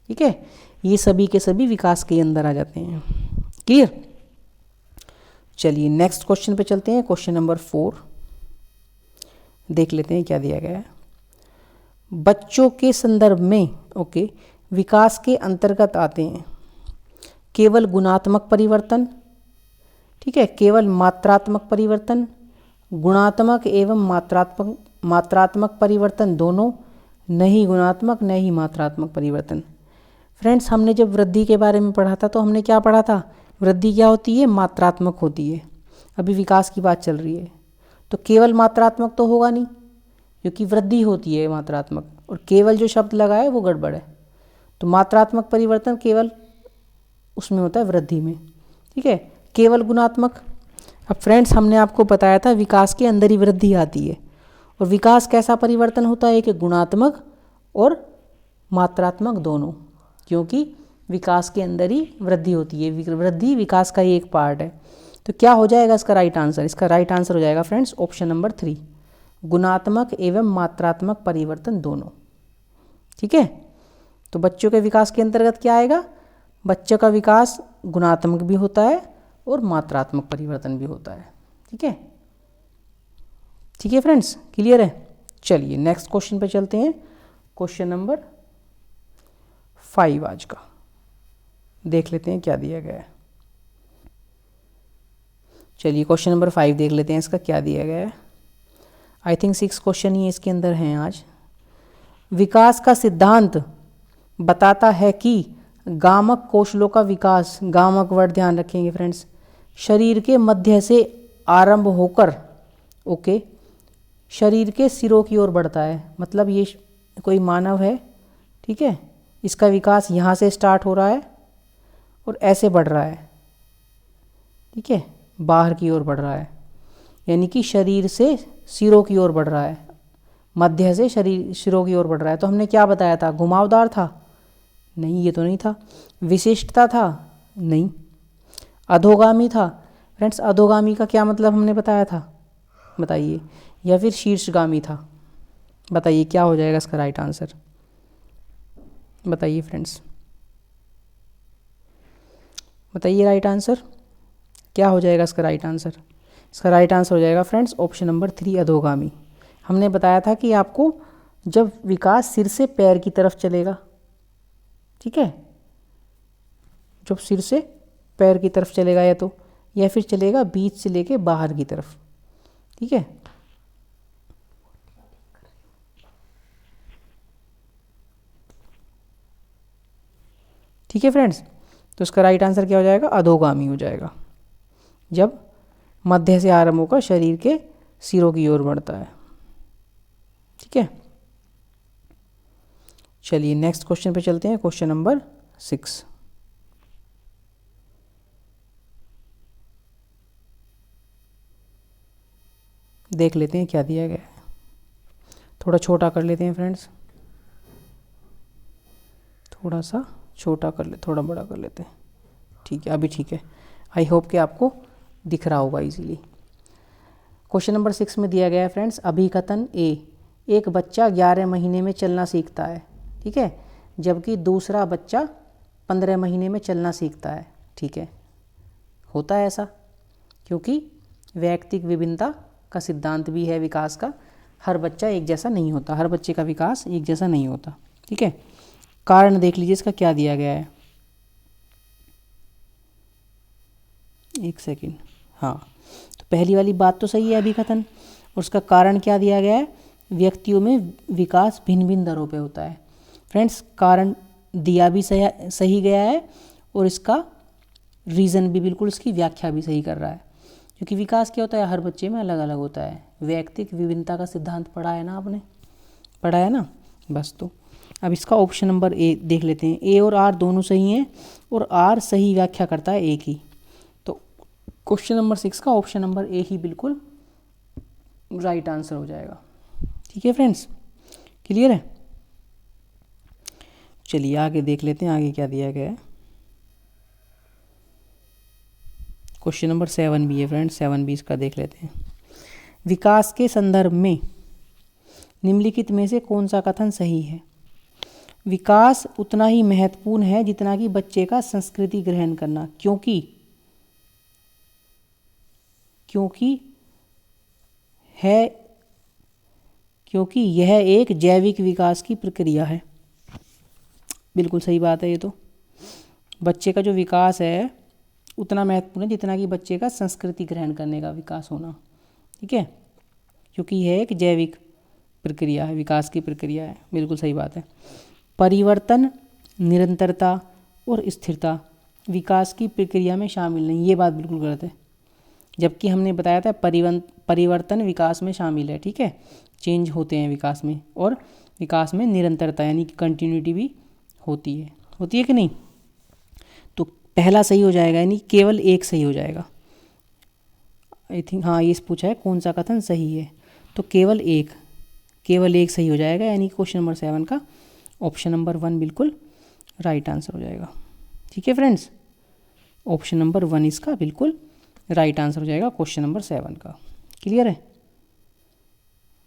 ठीक है। ये सभी के सभी विकास के अंदर आ जाते हैं। क्लियर। चलिए नेक्स्ट क्वेश्चन पे चलते हैं, क्वेश्चन नंबर 4 देख लेते हैं क्या दिया गया है। बच्चों के संदर्भ में विकास के अंतर्गत आते हैं केवल गुणात्मक परिवर्तन, ठीक है, केवल मात्रात्मक परिवर्तन, गुणात्मक एवं मात्रात्मक परिवर्तन दोनों, नहीं गुणात्मक नहीं मात्रात्मक परिवर्तन। फ्रेंड्स, हमने जब वृद्धि के बारे में पढ़ा था तो हमने क्या पढ़ा था, वृद्धि क्या होती है, मात्रात्मक होती है। अभी विकास की बात चल रही है, तो केवल मात्रात्मक तो होगा नहीं, क्योंकि वृद्धि होती है मात्रात्मक, और केवल जो शब्द लगा है वो गड़बड़ है। तो मात्रात्मक परिवर्तन केवल उसमें होता है वृद्धि में, ठीक है, केवल गुणात्मक। अब फ्रेंड्स हमने आपको बताया था विकास के अंदर ही वृद्धि आती है, और विकास कैसा परिवर्तन होता है कि गुणात्मक और मात्रात्मक दोनों, क्योंकि विकास के अंदर ही वृद्धि होती है, वृद्धि विकास का ही एक पार्ट है। तो क्या हो जाएगा इसका राइट आंसर? इसका राइट आंसर हो जाएगा फ्रेंड्स ऑप्शन नंबर 3, गुणात्मक एवं मात्रात्मक परिवर्तन दोनों। ठीक है, तो बच्चों के विकास के अंतर्गत क्या आएगा? बच्चों का विकास गुणात्मक भी होता है और मात्रात्मक परिवर्तन भी होता है। ठीक है, ठीक है फ्रेंड्स, क्लियर है? चलिए नेक्स्ट क्वेश्चन पे चलते हैं। क्वेश्चन नंबर 5 आज का देख लेते हैं क्या दिया गया है। चलिए क्वेश्चन नंबर 5 देख लेते हैं इसका क्या दिया गया है। आई थिंक 6 क्वेश्चन ही इसके अंदर हैं आज। विकास का सिद्धांत बताता है कि गामक कौशलों का विकास, गामक वर्ड ध्यान रखेंगे फ्रेंड्स, शरीर के मध्य से आरंभ होकर ओके शरीर के सिरों की ओर बढ़ता है। मतलब ये कोई मानव है, ठीक है, इसका विकास यहाँ से स्टार्ट हो रहा है और ऐसे बढ़ रहा है, ठीक है, बाहर की ओर बढ़ रहा है, यानी कि शरीर से सिरों की ओर बढ़ रहा है, मध्य से शरीर सिरों की ओर बढ़ रहा है। तो हमने क्या बताया था? घुमावदार था? नहीं, ये तो नहीं था। विशिष्टता था? नहीं। अधोगामी था? फ्रेंड्स अधोगामी का क्या मतलब हमने बताया था, बताइए? या फिर शीर्षगामी था? बताइए क्या हो जाएगा इसका राइट आंसर? बताइए फ्रेंड्स, बताइए राइट आंसर क्या हो जाएगा इसका राइट आंसर? इसका राइट आंसर हो जाएगा फ्रेंड्स ऑप्शन नंबर 3, अधोगामी। हमने बताया था कि आपको जब विकास सिर से पैर की तरफ चलेगा, ठीक है, जब सिर से पैर की तरफ चलेगा या फिर चलेगा बीच से लेके बाहर की तरफ, ठीक है, ठीक है फ्रेंड्स। तो इसका राइट आंसर क्या हो जाएगा? अधोगामी हो जाएगा, जब मध्य से आरंभ होकर शरीर के सिरों की ओर बढ़ता है। ठीक है, चलिए नेक्स्ट क्वेश्चन पे चलते हैं। क्वेश्चन नंबर 6 देख लेते हैं क्या दिया गया है। थोड़ा छोटा कर लेते हैं फ्रेंड्स, थोड़ा सा छोटा कर ले, थोड़ा बड़ा कर लेते हैं। ठीक है, अभी ठीक है। आई होप कि आपको दिख रहा होगा इजीली। क्वेश्चन नंबर 6 में दिया गया है फ्रेंड्स, अभिकथन ए, एक बच्चा 11 महीने में चलना सीखता है, ठीक है, जबकि दूसरा बच्चा 15 महीने में चलना सीखता है। ठीक है, होता है ऐसा क्योंकि वैयक्तिक विभिन्नता का सिद्धांत भी है विकास का। हर बच्चा एक जैसा नहीं होता, हर बच्चे का विकास एक जैसा नहीं होता। ठीक है, कारण देख लीजिए इसका क्या दिया गया है। एक सेकेंड, हाँ, तो पहली वाली बात तो सही है अभिकथन, और उसका कारण क्या दिया गया है? व्यक्तियों में विकास भिन्न भिन्न दरों पे होता है। फ्रेंड्स कारण दिया भी सही गया है और इसका रीज़न भी बिल्कुल, इसकी व्याख्या भी सही कर रहा है, क्योंकि विकास क्या होता है? हर बच्चे में अलग अलग होता है। वैयक्तिक विभिन्नता का सिद्धांत पढ़ा है ना आपने, पढ़ा है ना? बस तो अब इसका ऑप्शन नंबर ए देख लेते हैं। ए और आर दोनों सही हैं और आर सही व्याख्या करता है ए की। तो क्वेश्चन नंबर 6 का ऑप्शन नंबर ए ही बिल्कुल राइट आंसर हो जाएगा। ठीक है फ्रेंड्स, क्लियर है? चलिए आगे देख लेते हैं, आगे क्या दिया गया है। क्वेश्चन नंबर 7 भी है फ्रेंड्स, 7 भी इसका देख लेते हैं। विकास के संदर्भ में निम्नलिखित में से कौन सा कथन सही है? विकास उतना ही महत्वपूर्ण है जितना कि बच्चे का संस्कृति ग्रहण करना, क्योंकि यह एक जैविक विकास की प्रक्रिया है। बिल्कुल सही बात है ये तो। बच्चे का जो विकास है उतना महत्वपूर्ण है जितना कि बच्चे का संस्कृति ग्रहण करने का विकास होना। ठीक है, क्योंकि यह एक जैविक प्रक्रिया है, विकास की प्रक्रिया है। बिल्कुल सही बात है। परिवर्तन, निरंतरता और स्थिरता विकास की प्रक्रिया में शामिल नहीं, ये बात बिल्कुल गलत है। जबकि हमने बताया था परिवर्तन विकास में शामिल है। ठीक है, चेंज होते हैं विकास में, और विकास में निरंतरता यानी कि कंटिन्यूटी भी होती है कि नहीं? तो पहला सही हो जाएगा, यानी केवल एक सही हो जाएगा। आई थिंक हाँ, ये पूछा है कौन सा कथन सही है, तो केवल एक सही हो जाएगा, यानी क्वेश्चन नंबर 7 का ऑप्शन नंबर 1 बिल्कुल राइट आंसर हो जाएगा। ठीक है फ्रेंड्स, ऑप्शन नंबर 1 इसका बिल्कुल राइट आंसर हो जाएगा क्वेश्चन नंबर 7 का। क्लियर है?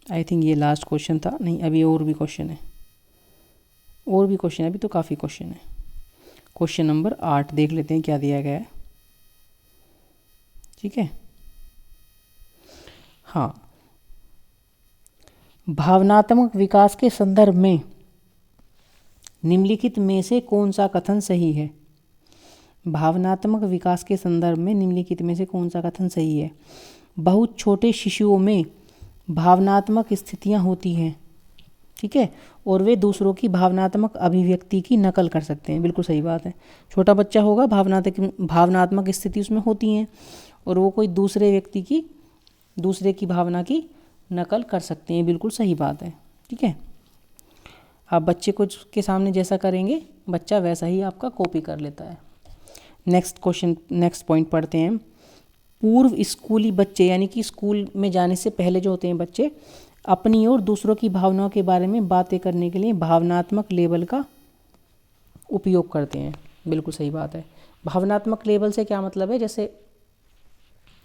आई थिंक ये लास्ट क्वेश्चन था, नहीं अभी और भी क्वेश्चन है, अभी तो काफ़ी क्वेश्चन है। क्वेश्चन नंबर 8 देख लेते हैं क्या दिया गया है। ठीक है, हाँ, भावनात्मक विकास के संदर्भ में निम्नलिखित में से कौन सा कथन सही है? भावनात्मक विकास के संदर्भ में निम्नलिखित में से कौन सा कथन सही है? बहुत छोटे शिशुओं में भावनात्मक स्थितियां होती हैं, ठीक है, और वे दूसरों की भावनात्मक अभिव्यक्ति की नकल कर सकते हैं। बिल्कुल सही बात है। छोटा बच्चा होगा, भावनात्मक स्थिति उसमें होती हैं और वो कोई दूसरे की भावना की नकल कर सकते हैं। बिल्कुल सही बात है। ठीक है, आप बच्चे को के सामने जैसा करेंगे बच्चा वैसा ही आपका कॉपी कर लेता है। नेक्स्ट पॉइंट पढ़ते हैं। पूर्व स्कूली बच्चे, यानी कि स्कूल में जाने से पहले जो होते हैं बच्चे, अपनी और दूसरों की भावनाओं के बारे में बातें करने के लिए भावनात्मक लेबल का उपयोग करते हैं। बिल्कुल सही बात है। भावनात्मक लेबल से क्या मतलब है, जैसे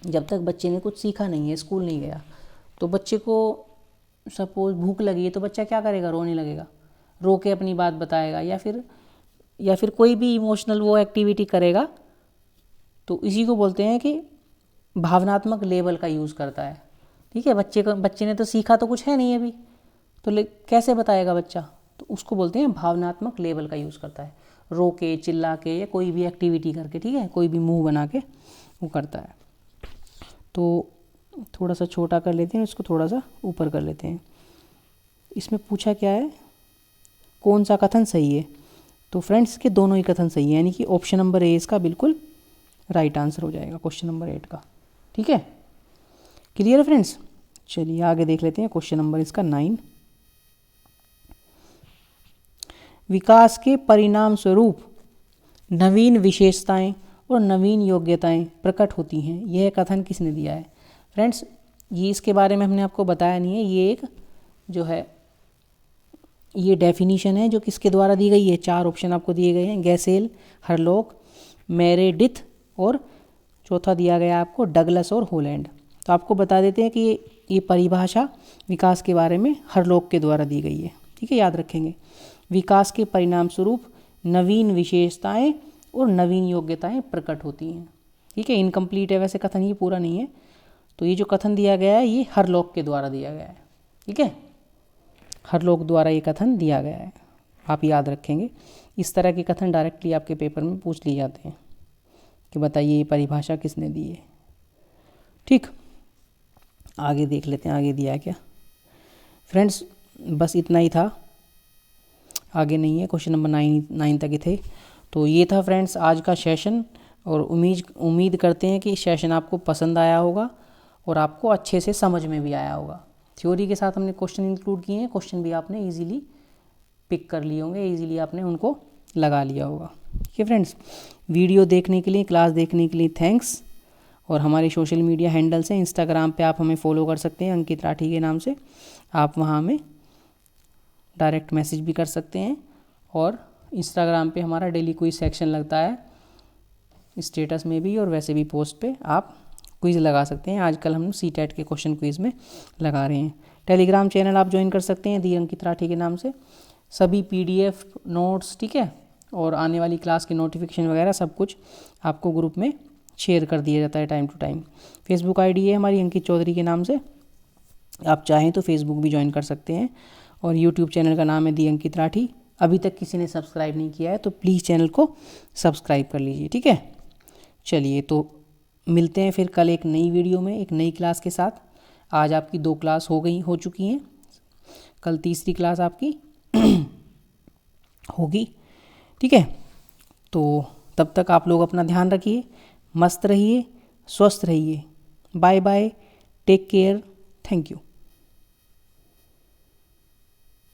जब तक बच्चे ने कुछ सीखा नहीं है, स्कूल नहीं गया, तो बच्चे को सपोज भूख लगी है तो बच्चा क्या करेगा, रोने लगेगा, रो के अपनी बात बताएगा, या फिर कोई भी इमोशनल वो एक्टिविटी करेगा, तो इसी को बोलते हैं कि भावनात्मक लेबल का यूज़ करता है। ठीक है, बच्चे ने तो सीखा तो कुछ है नहीं अभी, तो कैसे बताएगा बच्चा, तो उसको बोलते हैं भावनात्मक लेबल का यूज़ करता है, रो के, चिल्ला के, या कोई भी एक्टिविटी करके, ठीक है, कोई भी मुंह बना के वो करता है। तो थोड़ा सा छोटा कर लेते हैं, इसको थोड़ा सा ऊपर कर लेते हैं। इसमें पूछा क्या है, कौन सा कथन सही है? तो फ्रेंड्स के दोनों ही कथन सही है, यानी कि ऑप्शन नंबर ए इसका बिल्कुल राइट आंसर हो जाएगा क्वेश्चन नंबर 8 का। ठीक है, क्लियर है फ्रेंड्स? चलिए आगे देख लेते हैं क्वेश्चन नंबर इसका 9। विकास के परिणाम स्वरूप नवीन विशेषताएं और नवीन योग्यताएं प्रकट होती हैं, यह कथन किसने दिया है? फ्रेंड्स, ये इसके बारे में हमने आपको बताया नहीं है, ये एक जो है ये डेफिनीशन है जो किसके द्वारा दी गई है। 4 ऑप्शन आपको दिए गए हैं, गैसेल, हरलॉक, मेरेडिथ और चौथा दिया गया आपको डगलस और होलैंड। तो आपको बता देते हैं कि ये परिभाषा विकास के बारे में हरलॉक के द्वारा दी गई है। ठीक है, याद रखेंगे। विकास के परिणाम स्वरूप नवीन विशेषताएं और नवीन योग्यताएं प्रकट होती हैं। ठीक है, इनकम्प्लीट है वैसे कथन, ये पूरा नहीं है। तो ये जो कथन दिया गया है ये हरलॉक के द्वारा दिया गया है। ठीक है, हरलॉक द्वारा ये कथन दिया गया है, आप याद रखेंगे। इस तरह के कथन डायरेक्टली आपके पेपर में पूछ लिए जाते हैं कि बताइए ये परिभाषा किसने दी है। ठीक, आगे देख लेते हैं आगे दिया है क्या। फ्रेंड्स, बस इतना ही था, आगे नहीं है। क्वेश्चन नंबर 9 तक ही थे। तो ये था फ्रेंड्स आज का सेशन, और उम्मीद करते हैं कि सेशन आपको पसंद आया होगा और आपको अच्छे से समझ में भी आया होगा। थ्योरी के साथ हमने क्वेश्चन इंक्लूड किए हैं, क्वेश्चन भी आपने इजीली पिक कर लिए होंगे, इजीली आपने उनको लगा लिया होगा। ठीक है फ्रेंड्स, वीडियो देखने के लिए, क्लास देखने के लिए थैंक्स। और हमारे सोशल मीडिया हैंडल्स हैं, इंस्टाग्राम पे आप हमें फॉलो कर सकते हैं अंकित राठी के नाम से, आप वहाँ हमें डायरेक्ट मैसेज भी कर सकते हैं। और इंस्टाग्राम पे हमारा डेली क्विज सेक्शन लगता है, स्टेटस में भी और वैसे भी पोस्ट पे आप क्विज़ लगा सकते हैं। आजकल हम सीटेट के क्वेश्चन क्विज़ में लगा रहे हैं। टेलीग्राम चैनल आप ज्वाइन कर सकते हैं दी अंकित राठी के नाम से। सभी PDF नोट्स, ठीक है, और आने वाली क्लास के नोटिफिकेशन वगैरह सब कुछ आपको ग्रुप में शेयर कर दिया जाता है time to time. Facebook ID है हमारी अंकित चौधरी के नाम से, आप चाहें तो फेसबुक भी ज्वाइन कर सकते हैं। और यूट्यूब चैनल का नाम है दी अंकित राठी। अभी तक किसी ने सब्सक्राइब नहीं किया है तो प्लीज़ चैनल को सब्सक्राइब कर लीजिए। ठीक है, चलिए तो मिलते हैं फिर कल एक नई वीडियो में, एक नई क्लास के साथ। आज आपकी 2 क्लास हो चुकी हैं, कल तीसरी क्लास आपकी होगी। ठीक है, तो तब तक आप लोग अपना ध्यान रखिए, मस्त रहिए, स्वस्थ रहिए। Bye bye, take care, thank you.